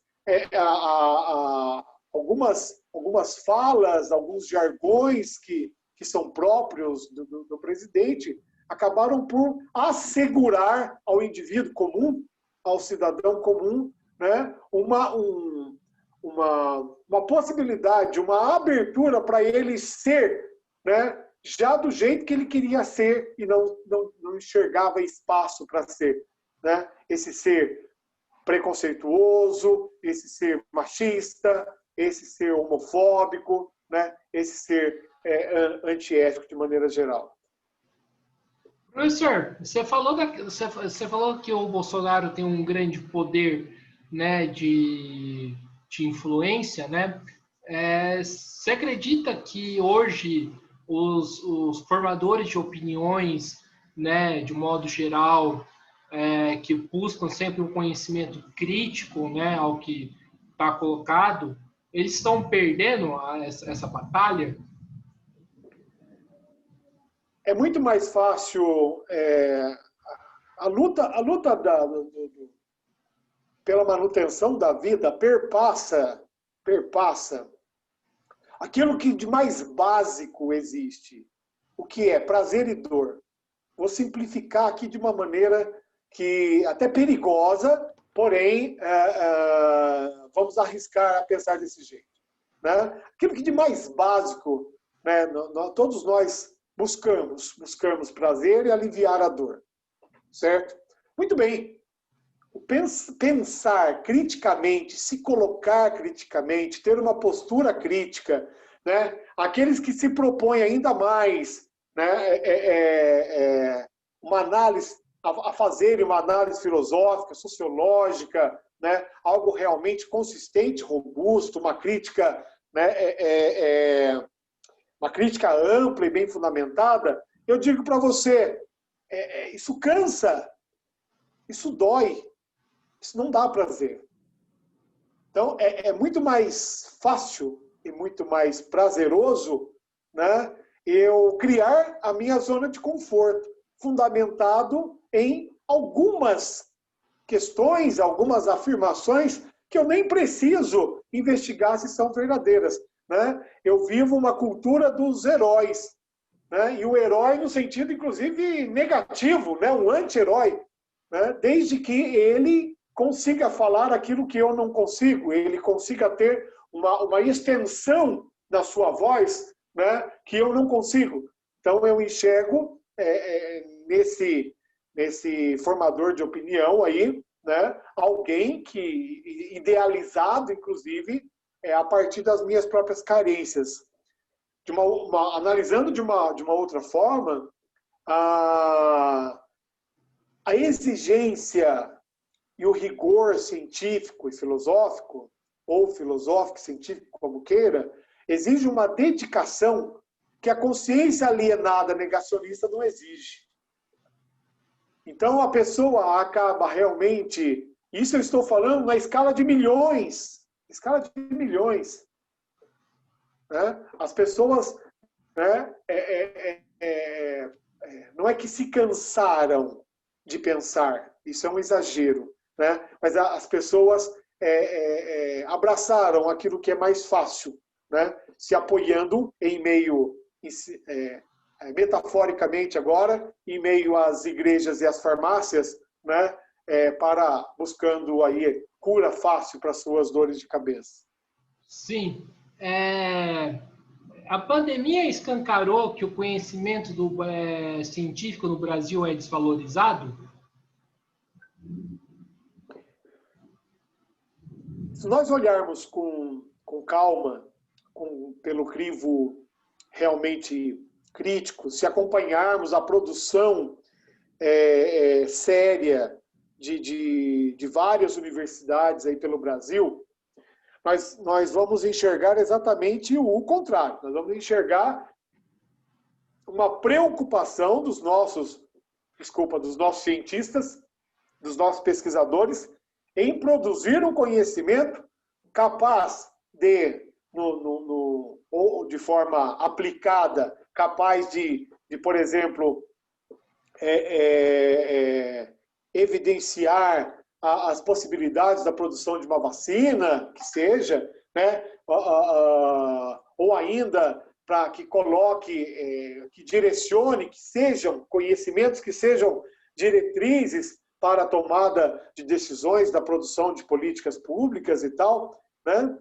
algumas falas, alguns jargões que são próprios do presidente acabaram por assegurar ao indivíduo comum, ao cidadão comum, né, uma possibilidade, uma abertura para ele ser, né, já do jeito que ele queria ser e não enxergava espaço para ser, né? Esse ser preconceituoso, esse ser machista, esse ser homofóbico, né? Esse ser antiético de maneira geral. Professor, você falou que o Bolsonaro tem um grande poder, né, de influência, né? Você acredita que hoje os formadores de opiniões, né, de modo geral, que buscam sempre um conhecimento crítico, né, ao que está colocado, eles estão perdendo essa batalha? É muito mais fácil a luta pela manutenção da vida perpassa aquilo que de mais básico existe, o que é prazer e dor. Vou simplificar aqui de uma maneira que até perigosa, porém vamos arriscar a pensar desse jeito, né? Aquilo que de mais básico, né, todos nós buscamos prazer e aliviar a dor, certo? Muito bem. Pensar criticamente, se colocar criticamente, ter uma postura crítica, né? Aqueles que se propõem ainda mais, né, uma análise, a fazerem uma análise filosófica, sociológica, né? Algo realmente consistente, robusto, uma crítica, né, uma crítica ampla e bem fundamentada, eu digo para você, isso cansa, isso dói, isso não dá prazer. Então, é muito mais fácil e muito mais prazeroso, né, eu criar a minha zona de conforto, fundamentado em algumas questões, algumas afirmações que eu nem preciso investigar se são verdadeiras, né? Eu vivo uma cultura dos heróis, né? E o herói no sentido, inclusive, negativo, né? Um anti-herói, né? Desde que ele consiga falar aquilo que eu não consigo, ele consiga ter uma extensão da sua voz, né? Que eu não consigo. Então, eu enxergo nesse formador de opinião aí, né? Alguém que, idealizado, inclusive, a partir das minhas próprias carências. Analisando de uma outra forma, a exigência e o rigor científico e filosófico, ou filosófico e científico, como queira, exige uma dedicação que a consciência alienada negacionista não exige. Então, a pessoa acaba realmente... Isso eu estou falando na escala de milhões. Escala de milhões. Né? As pessoas... Né, não é que se cansaram de pensar. Isso é um exagero. Né? Mas as pessoas abraçaram aquilo que é mais fácil. Né? Se apoiando em meio... metaforicamente agora, em meio às igrejas e às farmácias, né, buscando aí cura fácil para suas dores de cabeça. Sim. A pandemia escancarou que o conhecimento científico no Brasil é desvalorizado? Se nós olharmos com calma, pelo crivo realmente crítico, se acompanharmos a produção séria de várias universidades aí pelo Brasil, nós vamos enxergar exatamente o contrário. Nós vamos enxergar uma preocupação dos nossos cientistas, dos nossos pesquisadores, em produzir um conhecimento capaz de, ou de forma aplicada, capaz de por exemplo, evidenciar as possibilidades da produção de uma vacina, que seja, né? Ou ainda para que coloque, que direcione, que sejam conhecimentos, que sejam diretrizes para a tomada de decisões da produção de políticas públicas e tal, né?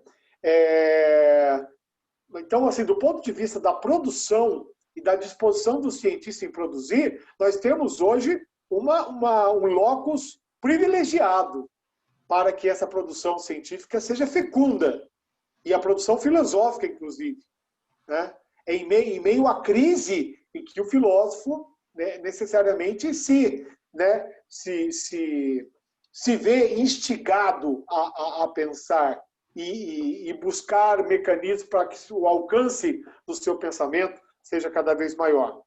Então, assim, do ponto de vista da produção e da disposição do cientista em produzir, nós temos hoje um locus privilegiado para que essa produção científica seja fecunda, e a produção filosófica, inclusive, né? Em meio à crise em que o filósofo, né, necessariamente se vê instigado a pensar e buscar mecanismos para que o alcance do seu pensamento seja cada vez maior.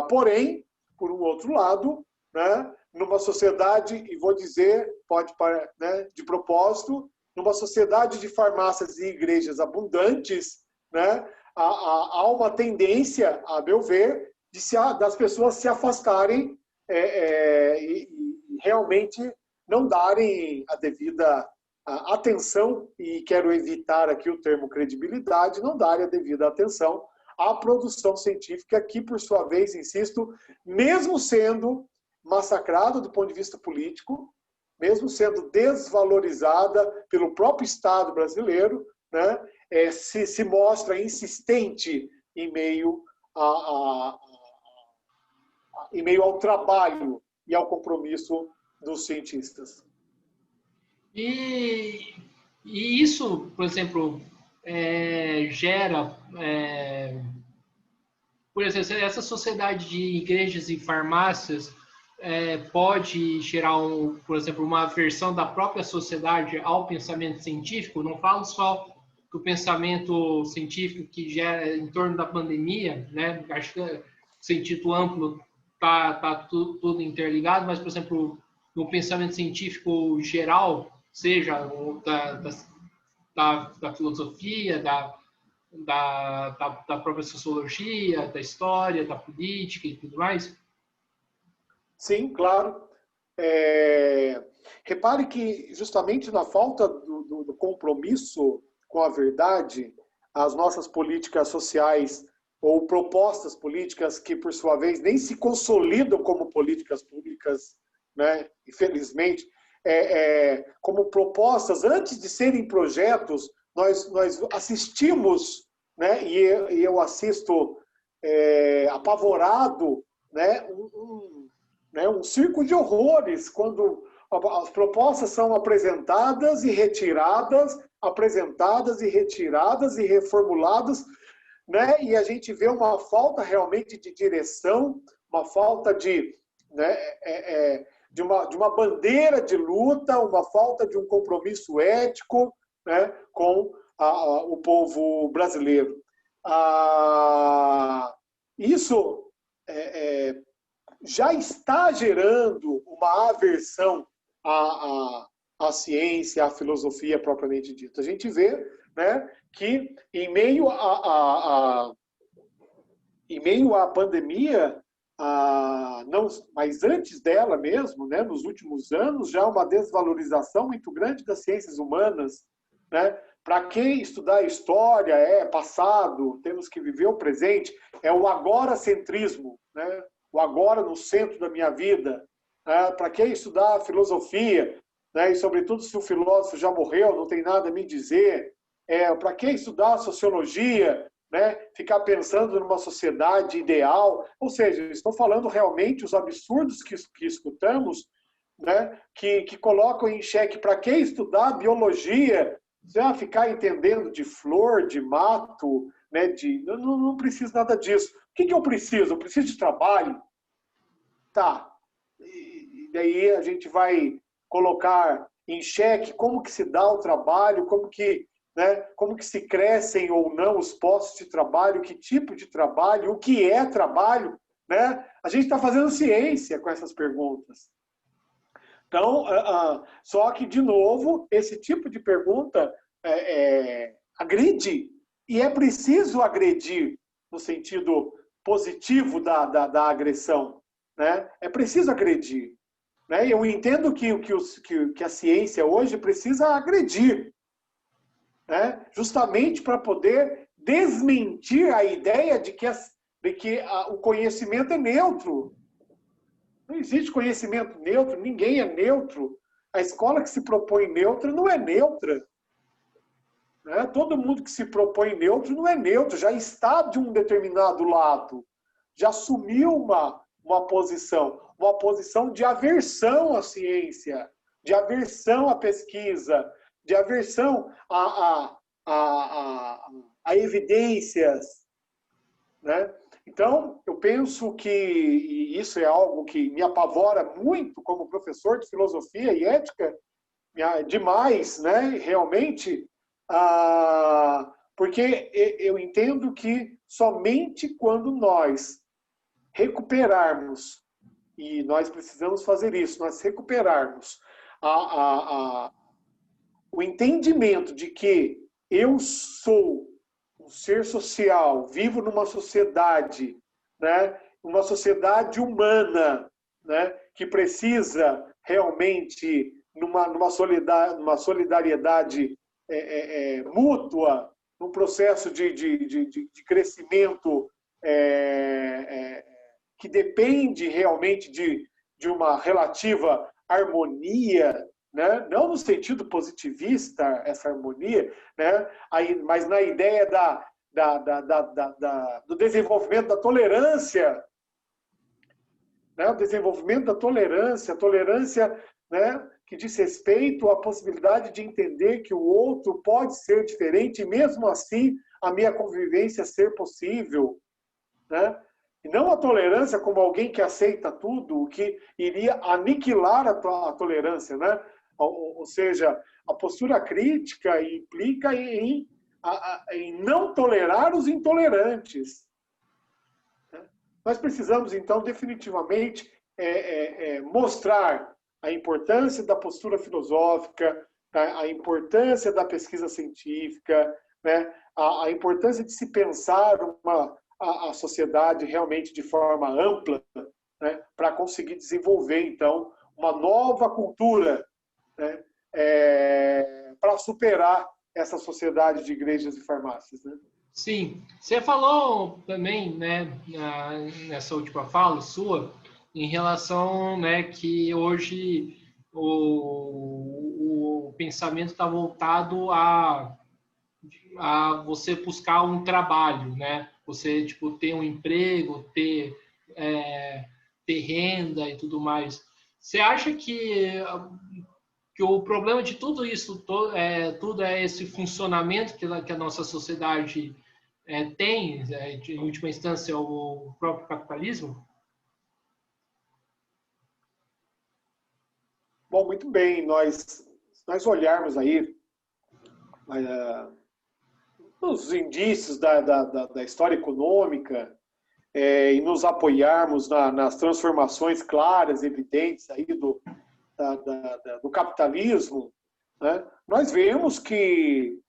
Porém, por um outro lado, né, numa sociedade, e vou dizer, de propósito, numa sociedade de farmácias e igrejas abundantes, né, há uma tendência, a meu ver, das pessoas se afastarem e realmente não darem a devida atenção, e quero evitar aqui o termo credibilidade, não darem a devida atenção à produção científica que, por sua vez, insisto, mesmo sendo massacrada do ponto de vista político, mesmo sendo desvalorizada pelo próprio Estado brasileiro, né, se mostra insistente em meio ao trabalho e ao compromisso dos cientistas. E isso, por exemplo, gera... por exemplo, essa sociedade de igrejas e farmácias pode gerar, por exemplo, uma aversão da própria sociedade ao pensamento científico. Não falo só do pensamento científico que gera em torno da pandemia, né? Acho que o sentido amplo tá tudo interligado, mas, por exemplo, no pensamento científico geral, seja da filosofia, da própria sociologia, da história, da política e tudo mais? Sim, claro. Repare que justamente na falta do compromisso com a verdade, as nossas políticas sociais ou propostas políticas que, por sua vez, nem se consolidam como políticas públicas, né? Infelizmente, como propostas, antes de serem projetos, nós assistimos, né? E eu assisto apavorado, né? Um circo de horrores, quando as propostas são apresentadas e retiradas, e reformuladas, né? E a gente vê uma falta realmente de direção, uma falta de, né, de uma bandeira de luta, uma falta de um compromisso ético, né, com o povo brasileiro. Isso já está gerando uma aversão à ciência, à filosofia propriamente dita. A gente vê, né, que em meio à pandemia, não, mas antes dela mesmo, né, nos últimos anos, já uma desvalorização muito grande das ciências humanas, né? Para quem estudar história é passado, temos que viver o presente, é o agoracentrismo, né? O agora no centro da minha vida. Para quem estudar filosofia, né? E sobretudo se o filósofo já morreu, não tem nada a me dizer. Para quem estudar sociologia, né? Ficar pensando numa sociedade ideal. Ou seja, estou falando realmente os absurdos que escutamos, né? Que colocam em xeque para quem estudar biologia, você vai ficar entendendo de flor, de mato, né? Não preciso nada disso. O que eu preciso? Eu preciso de trabalho. Tá. E daí a gente vai colocar em xeque como que se dá o trabalho, como que se crescem ou não os postos de trabalho, que tipo de trabalho, o que é trabalho, né? A gente está fazendo ciência com essas perguntas. Então, só que, de novo, esse tipo de pergunta agride, e é preciso agredir no sentido positivo da agressão, né? É preciso agredir. Né? Eu entendo que a ciência hoje precisa agredir, né? Justamente para poder desmentir a ideia de que o conhecimento é neutro. Não existe conhecimento neutro, ninguém é neutro. A escola que se propõe neutra não é neutra. Né? Todo mundo que se propõe neutro não é neutro, já está de um determinado lado, já assumiu uma posição de aversão à ciência, de aversão à pesquisa, de aversão a evidências. Né? Então, eu penso que e isso é algo que me apavora muito como professor de filosofia e ética, demais, né? Realmente, porque eu entendo que somente quando nós recuperarmos, e nós precisamos fazer isso, nós recuperarmos o entendimento de que eu sou um ser social, vivo numa sociedade, né? Uma sociedade humana, né? Que precisa realmente numa solidariedade mútua, num processo de crescimento que depende realmente de uma relativa harmonia, né? Não no sentido positivista, essa harmonia, né? Mas na ideia do desenvolvimento da tolerância, né? O desenvolvimento da tolerância, né? Que diz respeito à possibilidade de entender que o outro pode ser diferente e mesmo assim a minha convivência ser possível, né? E não a tolerância como alguém que aceita tudo, o que iria aniquilar a tolerância, né? Ou seja, a postura crítica implica em não tolerar os intolerantes. Nós precisamos, então, definitivamente mostrar a importância da postura filosófica, tá? A importância da pesquisa científica, né? A importância de se pensar a sociedade realmente de forma ampla, né? Para conseguir desenvolver, então, uma nova cultura, né? Para superar essa sociedade de igrejas e farmácias, né? Sim, você falou também, né, nessa última fala sua, em relação, né, que hoje o pensamento está voltado a você buscar um trabalho, né? Você, tipo, ter um emprego, ter renda e tudo mais. Você acha que o problema de tudo isso tudo é esse funcionamento que a nossa sociedade tem, em última instância, o próprio capitalismo? Bom, muito bem. Nós olharmos aí os indícios da história econômica e nos apoiarmos nas transformações claras, evidentes aí do capitalismo, né? Nós vemos que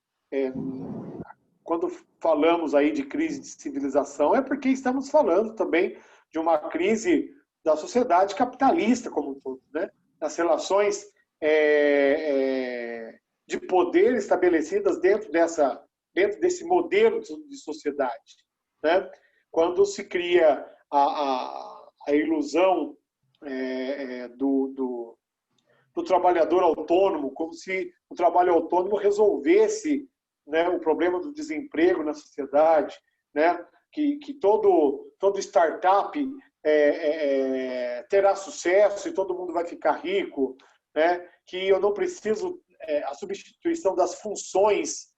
quando falamos aí de crise de civilização é porque estamos falando também de uma crise da sociedade capitalista como um todo, né? As relações de poder estabelecidas dentro desse modelo de sociedade, né? Quando se cria a ilusão do trabalhador autônomo, como se o trabalho autônomo resolvesse, né, o problema do desemprego na sociedade, né, que todo startup terá sucesso e todo mundo vai ficar rico, né, que eu não preciso a substituição das funções,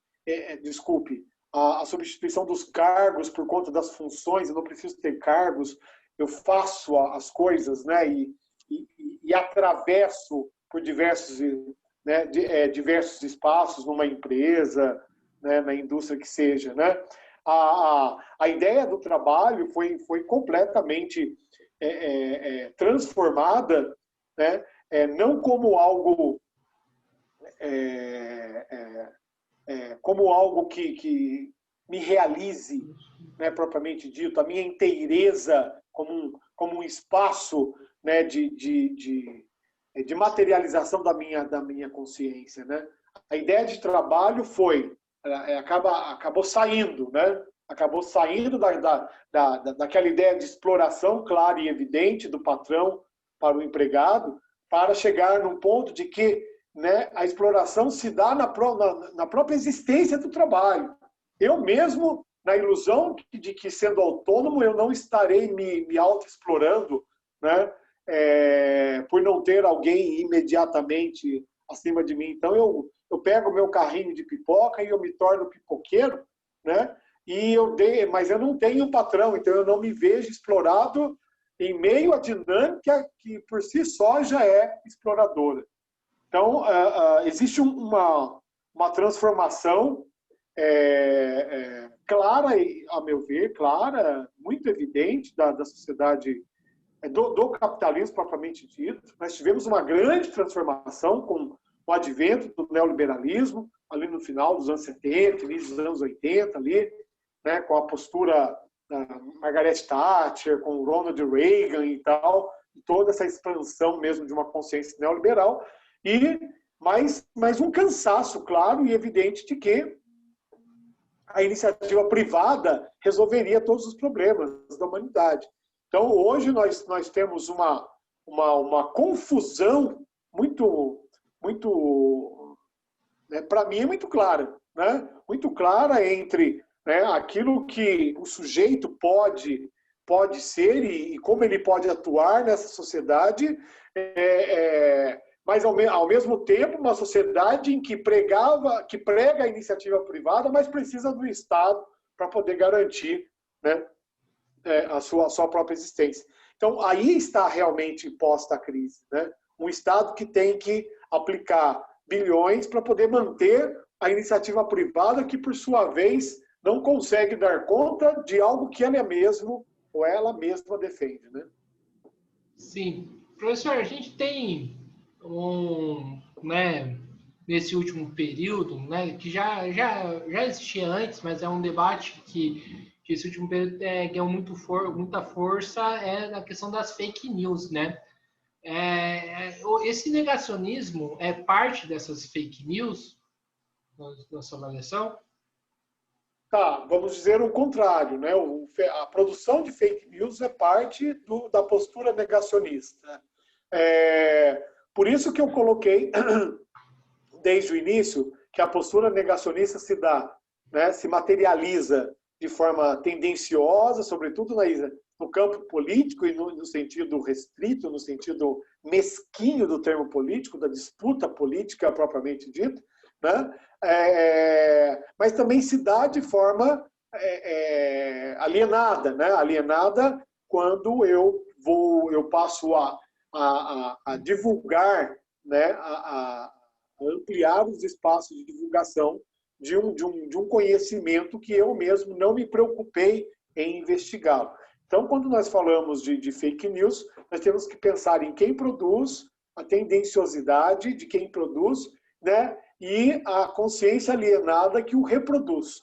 desculpe, a substituição dos cargos por conta das funções, eu não preciso ter cargos, eu faço as coisas, né, e atravesso por diversos, né, diversos espaços numa empresa, né, na indústria que seja, né? A ideia do trabalho foi completamente transformada, né? Não como algo como algo que me realize, né, propriamente dito, a minha inteireza como um espaço, né, de materialização da minha consciência, né? A ideia de trabalho acabou saindo, né? Acabou saindo daquela ideia de exploração clara e evidente do patrão para o empregado, para chegar num ponto de que, né, a exploração se dá na própria existência do trabalho. Eu mesmo, na ilusão de que sendo autônomo eu não estarei me auto-explorando, né? Por não ter alguém imediatamente acima de mim. Então, eu pego o meu carrinho de pipoca e eu me torno pipoqueiro, né? Mas eu não tenho patrão, então eu não me vejo explorado em meio à dinâmica que, por si só, já é exploradora. Então, existe uma transformação clara, a meu ver, clara, muito evidente da sociedade, do capitalismo propriamente dito. Nós tivemos uma grande transformação com o advento do neoliberalismo, ali no final dos anos 70, início dos anos 80, ali, né, com a postura da Margaret Thatcher, com o Ronald Reagan e tal, e toda essa expansão mesmo de uma consciência neoliberal, mas um cansaço claro e evidente de que a iniciativa privada resolveria todos os problemas da humanidade. Então, hoje nós temos uma confusão né, para mim, é muito clara. Né? Muito clara entre, né, aquilo que o sujeito pode ser e como ele pode atuar nessa sociedade, mas ao mesmo tempo uma sociedade em que prega a iniciativa privada, mas precisa do Estado para poder garantir, né, a sua própria existência. Então, aí está realmente posta a crise. Né? Um Estado que tem que aplicar bilhões para poder manter a iniciativa privada, que, por sua vez, não consegue dar conta de algo que ela mesma defende. Né? Sim. Professor, a gente tem né, nesse último período, né, que já existia antes, mas é um debate que esse último período ganhou muita força, é na questão das fake news, né? Esse negacionismo é parte dessas fake news, na sua avaliação? Tá, vamos dizer o contrário, né? A produção de fake news é parte da postura negacionista. Por isso que eu coloquei desde o início que a postura negacionista se dá, né, se materializa de forma tendenciosa, sobretudo no campo político e no sentido restrito, no sentido mesquinho do termo político, da disputa política propriamente dita, né? Mas também se dá de forma alienada, né? Alienada quando eu passo a divulgar, né? A ampliar os espaços de divulgação de um conhecimento que eu mesmo não me preocupei em investigá-lo. Então, quando nós falamos de fake news, nós temos que pensar em quem produz, a tendenciosidade de quem produz, né? E a consciência alienada que o reproduz,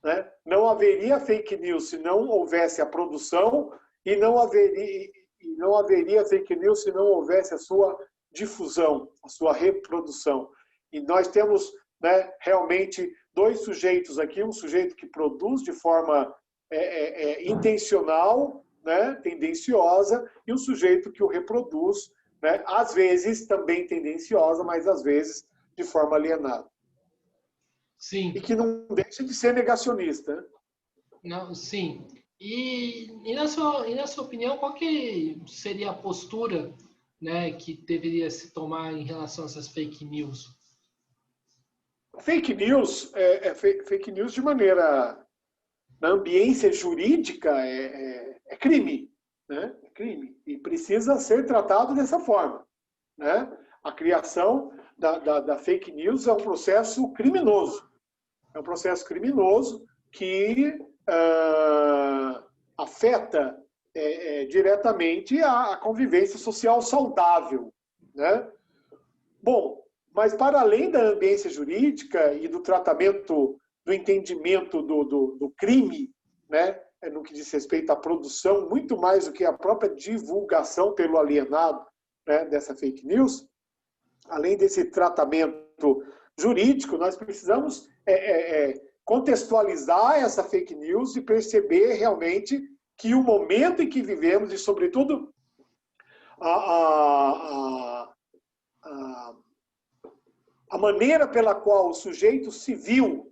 né? Não haveria fake news se não houvesse a produção e não haveria fake news se não houvesse a sua difusão, a sua reprodução. E nós temos, né, realmente dois sujeitos aqui, um sujeito que produz de forma intencional, né, tendenciosa, e um sujeito que o reproduz, né, às vezes também tendenciosa, mas às vezes de forma alienada. Sim. E que não deixa de ser negacionista. Não, sim. E na sua opinião, qual que seria a postura, né, que deveria se tomar em relação a essas fake news? Fake news fake news de maneira, na ambiência jurídica, é crime, né? É crime. E precisa ser tratado dessa forma, né? A criação da fake news é um processo criminoso. É um processo criminoso que afeta diretamente a convivência social saudável, né? Bom, mas para além da ambiência jurídica e do tratamento, do entendimento do crime, né, no que diz respeito à produção, muito mais do que a própria divulgação pelo alienado, né, dessa fake news, além desse tratamento jurídico, nós precisamos contextualizar essa fake news e perceber realmente que o momento em que vivemos, e sobretudo a maneira pela qual o sujeito civil,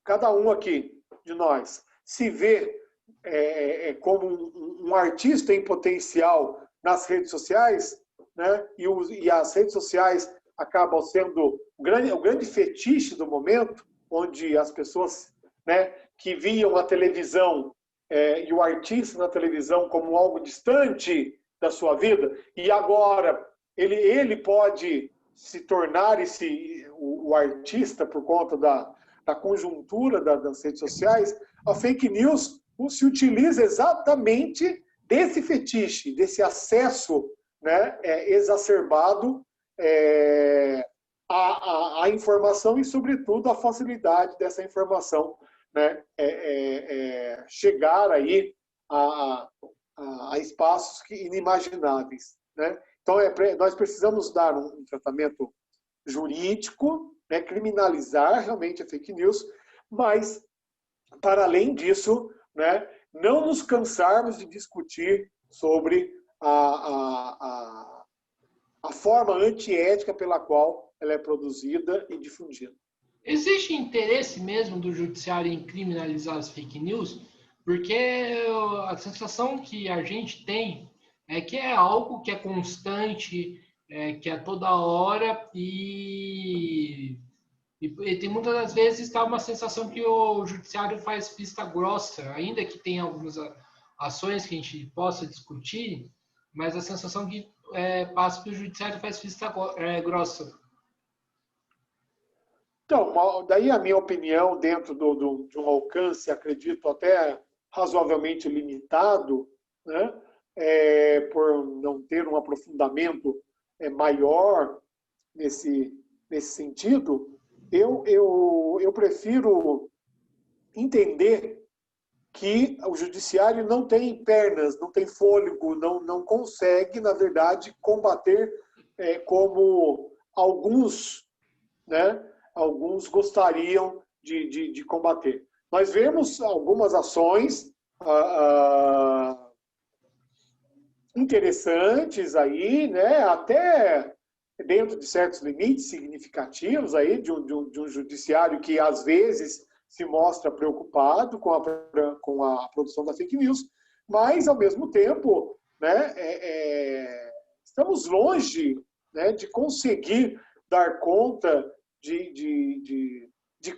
cada um aqui de nós, se vê como um artista em potencial nas redes sociais, né? E as redes sociais acabam sendo o grande fetiche do momento, onde as pessoas, né, que viam a televisão e o artista na televisão como algo distante da sua vida, e agora ele pode se tornar o artista por conta da conjuntura das redes sociais. A fake news se utiliza exatamente desse fetiche, desse acesso, né, exacerbado à informação e, sobretudo, a facilidade dessa informação, né, chegar aí a espaços inimagináveis, né? Então, nós precisamos dar um tratamento jurídico, né, criminalizar realmente a fake news, mas, para além disso, né, não nos cansarmos de discutir sobre a forma antiética pela qual ela é produzida e difundida. Existe interesse mesmo do judiciário em criminalizar as fake news? Porque a sensação que a gente tem é que é algo que é constante, que é toda hora e tem muitas das vezes tá uma sensação que o judiciário faz vista grossa, ainda que tenha algumas ações que a gente possa discutir, mas a sensação que passa que o judiciário faz vista grossa. Então, daí a minha opinião, dentro de um alcance, acredito, até razoavelmente limitado, né, por não ter um aprofundamento maior nesse sentido, eu prefiro entender que o judiciário não tem pernas, não tem fôlego, não consegue, na verdade, combater como alguns, né, alguns gostariam de combater. Nós vemos algumas ações interessantes aí, né, até dentro de certos limites significativos aí de um judiciário que às vezes se mostra preocupado com a produção da fake news, mas ao mesmo tempo, né, estamos longe, né, de conseguir dar conta de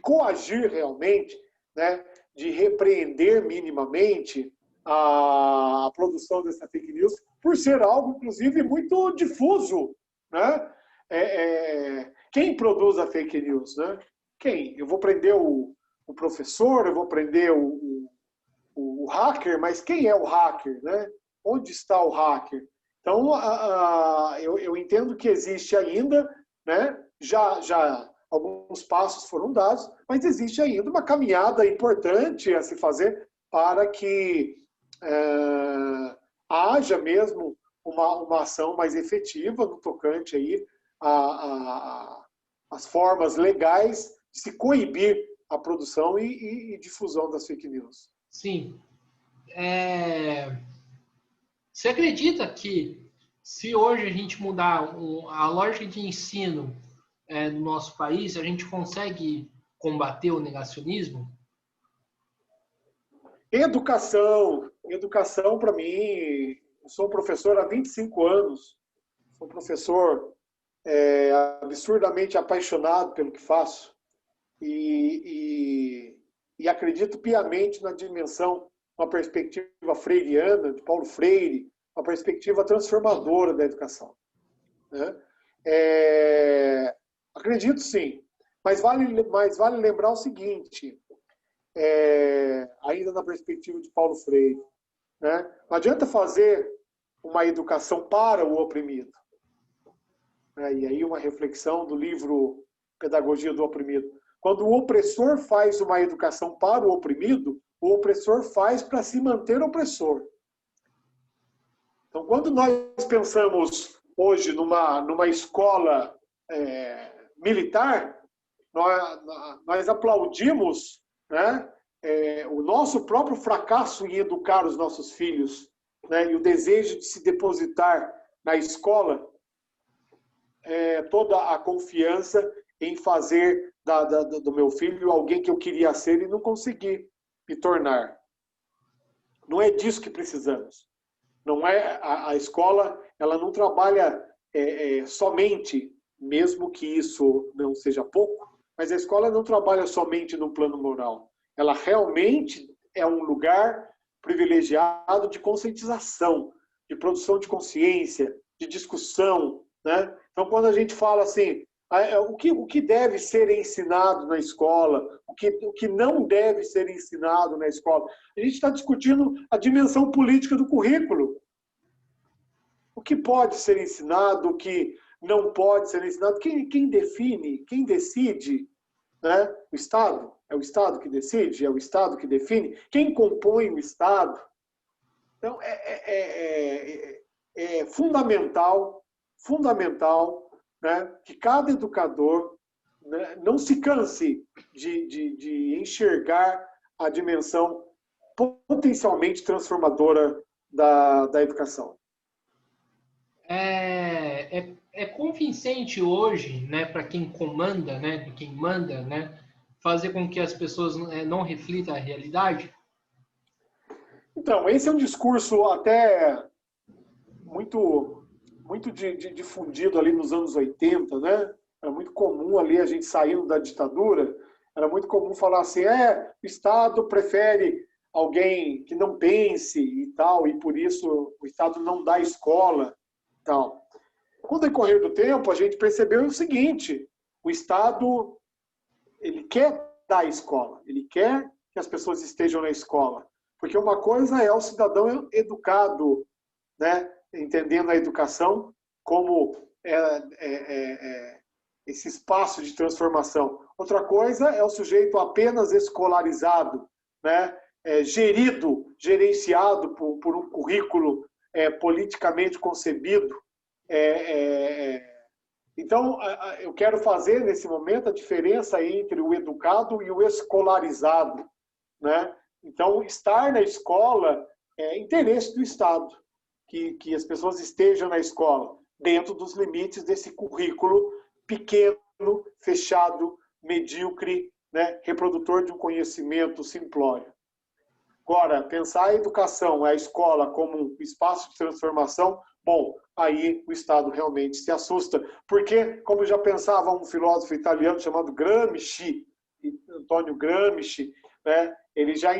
coagir realmente, né, de repreender minimamente a produção dessa fake news, por ser algo, inclusive, muito difuso, né? Quem produz a fake news, né? Quem? Eu vou prender o professor, eu vou prender o hacker, mas quem é o hacker, né? Onde está o hacker? Então, eu entendo que existe ainda, né? Já alguns passos foram dados, mas existe ainda uma caminhada importante a se fazer para que haja mesmo uma ação mais efetiva no tocante aí as formas legais de se coibir a produção e difusão das fake news. Sim. Você acredita que se hoje a gente mudar a lógica de ensino no nosso país, a gente consegue combater o negacionismo? Educação para mim, eu sou professor há 25 anos, sou professor absurdamente apaixonado pelo que faço e acredito piamente na dimensão, uma perspectiva freiriana, de Paulo Freire, uma perspectiva transformadora da educação, né? Acredito sim, mas vale lembrar o seguinte, ainda na perspectiva de Paulo Freire, né? Não adianta fazer uma educação para o oprimido. E aí uma reflexão do livro Pedagogia do Oprimido. Quando o opressor faz uma educação para o opressor faz para se manter opressor. Então, quando nós pensamos hoje numa escola militar, nós aplaudimos, né, o nosso próprio fracasso em educar os nossos filhos, né, e o desejo de se depositar na escola toda a confiança em fazer do meu filho alguém que eu queria ser e não consegui me tornar. Não é disso que precisamos. Não é a escola, ela não trabalha somente, mesmo que isso não seja pouco, mas a escola não trabalha somente no plano moral. Ela realmente é um lugar privilegiado de conscientização, de produção de consciência, de discussão, né? Então, quando a gente fala assim, o que deve ser ensinado na escola, o que não deve ser ensinado na escola, a gente está discutindo a dimensão política do currículo. O que pode ser ensinado, o que não pode ser ensinado, quem define, quem decide, né? O Estado? É o Estado que decide? É o Estado que define? Quem compõe o Estado? Então, é fundamental, né, que cada educador, né, não se canse de enxergar a dimensão potencialmente transformadora da educação. É convincente hoje, né, para quem comanda, né, quem manda, né, fazer com que as pessoas não reflitam a realidade? Então, esse é um discurso até muito difundido ali nos anos 80, né? Era muito comum ali a gente saindo da ditadura, era muito comum falar assim, o Estado prefere alguém que não pense e tal, e por isso o Estado não dá escola e tal. Com o decorrer do tempo, a gente percebeu o seguinte, o Estado, ele quer dar escola, ele quer que as pessoas estejam na escola, porque uma coisa é o cidadão educado, né? Entendendo a educação como esse espaço de transformação. Outra coisa é o sujeito apenas escolarizado, né? Gerenciado por um currículo politicamente concebido. Então, eu quero fazer, nesse momento, a diferença entre o educado e o escolarizado, né? Então, estar na escola é interesse do Estado, que as pessoas estejam na escola, dentro dos limites desse currículo pequeno, fechado, medíocre, né? Reprodutor de um conhecimento simplório. Agora, pensar a educação, a escola como um espaço de transformação, bom, aí o Estado realmente se assusta. Porque, como já pensava um filósofo italiano chamado Gramsci, Antônio Gramsci, né, ele já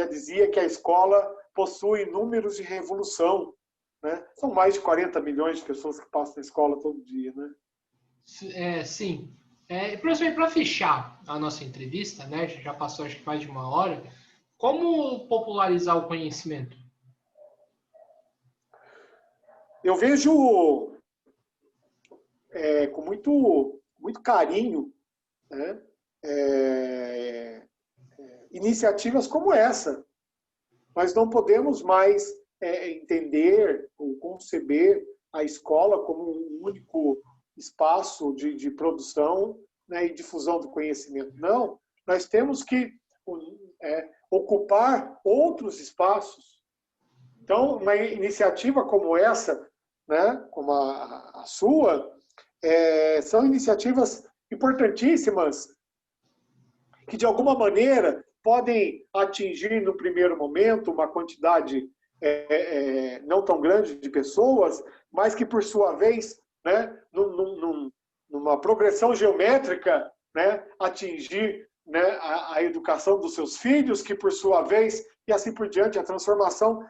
dizia que a escola possui números de revolução. Né? São mais de 40 milhões de pessoas que passam na escola todo dia. Né? Sim. Professor, para fechar a nossa entrevista, né, já passou acho que mais de 1 hora, como popularizar o conhecimento? Eu vejo com muito carinho, né, iniciativas como essa. Nós não podemos mais entender ou conceber a escola como um único espaço de produção, né, e difusão do conhecimento. Não, nós temos que ocupar outros espaços. Então, uma iniciativa como essa, né, como a sua, são iniciativas importantíssimas que, de alguma maneira, podem atingir, no primeiro momento, uma quantidade não tão grande de pessoas, mas que, por sua vez, né, numa progressão geométrica, né, atingir, né, a educação dos seus filhos, que, por sua vez, e assim por diante, a transformação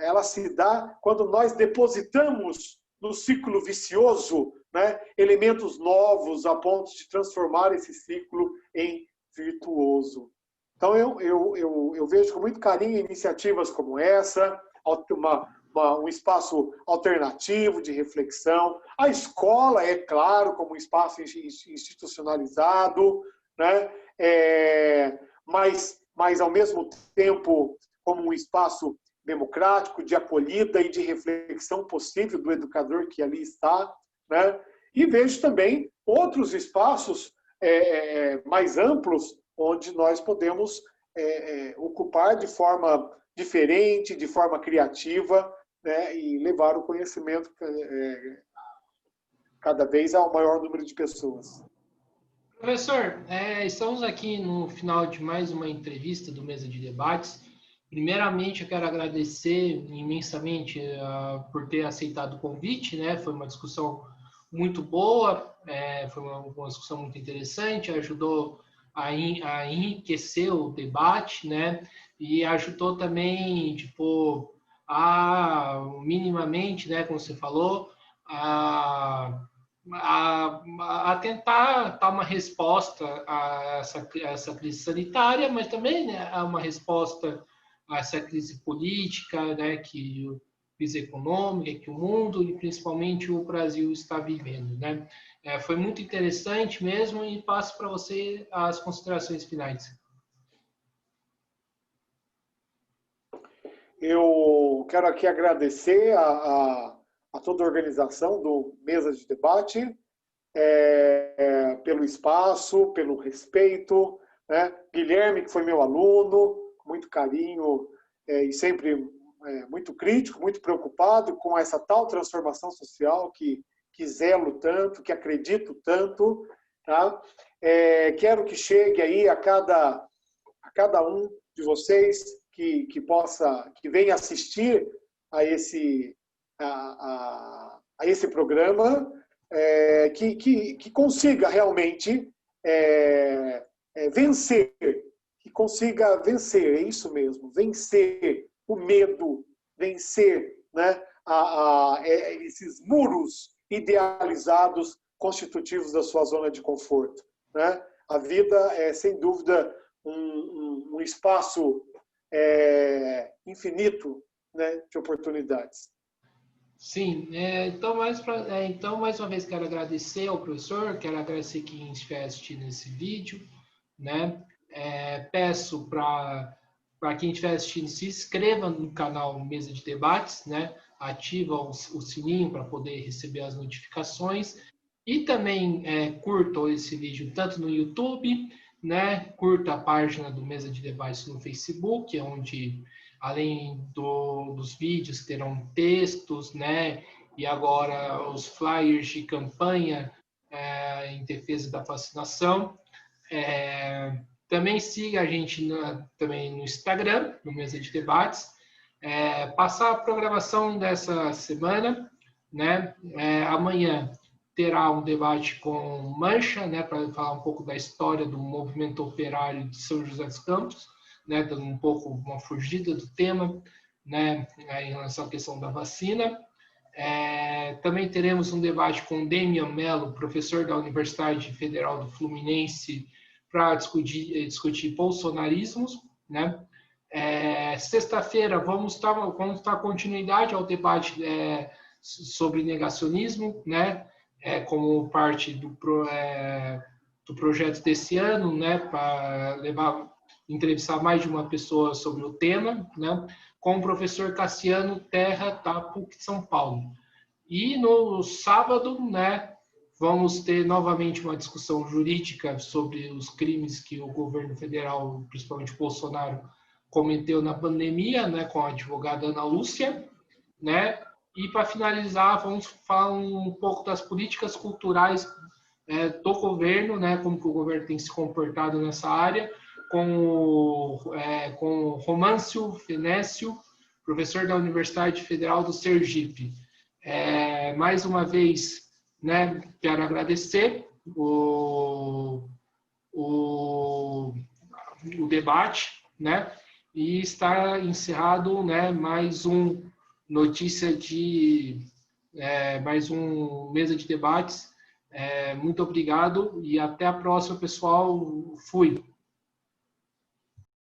ela se dá quando nós depositamos no ciclo vicioso, né, elementos novos a ponto de transformar esse ciclo em virtuoso. Então, eu vejo com muito carinho iniciativas como essa, um espaço alternativo de reflexão. A escola, é claro, como um espaço institucionalizado, né? Mas, ao mesmo tempo, como um espaço democrático, de acolhida e de reflexão possível do educador que ali está. Né? E vejo também outros espaços mais amplos, onde nós podemos ocupar de forma diferente, de forma criativa, né? E levar o conhecimento cada vez ao maior número de pessoas. Professor, estamos aqui no final de mais uma entrevista do Mesa de Debates. Primeiramente, eu quero agradecer imensamente por ter aceitado o convite, né? Foi uma discussão muito boa, foi uma discussão muito interessante, ajudou a enriquecer o debate, né? E ajudou também, tipo, minimamente, né, como você falou, a tentar dar uma resposta a essa crise sanitária, mas também, né, a uma resposta a essa crise política, né, crise econômica que o mundo e principalmente o Brasil está vivendo, né? Foi muito interessante mesmo e passo para você as considerações finais. Eu quero aqui agradecer a toda a organização do Mesa de Debate, pelo espaço, pelo respeito, né? Guilherme, que foi meu aluno, com muito carinho e sempre muito crítico, muito preocupado com essa tal transformação social que zelo tanto, que acredito tanto. Tá? Quero que chegue aí a cada um de vocês que venha assistir a esse programa, que consiga realmente vencer, que consiga vencer, é isso mesmo, vencer o medo, vencer, né, esses muros idealizados constitutivos da sua zona de conforto. Né? A vida é, sem dúvida, um espaço infinito, né, de oportunidades. Sim, então, mais uma vez quero agradecer ao professor, quero agradecer quem estiver assistindo esse vídeo, né? Peço para quem estiver assistindo, se inscreva no canal Mesa de Debates, né? Ativa o sininho para poder receber as notificações e também curta esse vídeo tanto no YouTube, né? Curta a página do Mesa de Debates no Facebook, onde além dos vídeos terão textos, né? E agora os flyers de campanha em defesa da vacinação. Também siga a gente também no Instagram, no Mesa de Debates. Passar a programação dessa semana, né? Amanhã terá um debate com Mancha, né? Para falar um pouco da história do movimento operário de São José dos Campos, né? Dando um pouco uma fugida do tema, né? Em relação à questão da vacina. Também teremos um debate com Damian Mello, professor da Universidade Federal do Fluminense, para discutir bolsonarismos, né? Sexta-feira vamos dar continuidade ao debate sobre negacionismo, né? Como parte do projeto desse ano, né? Para entrevistar mais de uma pessoa sobre o tema, né? Com o professor Cassiano Terra, da PUC de São Paulo. E no sábado, né? Vamos ter novamente uma discussão jurídica sobre os crimes que o governo federal, principalmente Bolsonaro, cometeu na pandemia, né, com a advogada Ana Lúcia, né? E para finalizar, vamos falar um pouco das políticas culturais do governo, né, como que o governo tem se comportado nessa área, com o Româncio Fenécio, professor da Universidade Federal do Sergipe. Mais uma vez, né, quero agradecer o debate, né, e está encerrado, né, mais um mais um mesa de debates. Muito obrigado e até a próxima, pessoal. Fui.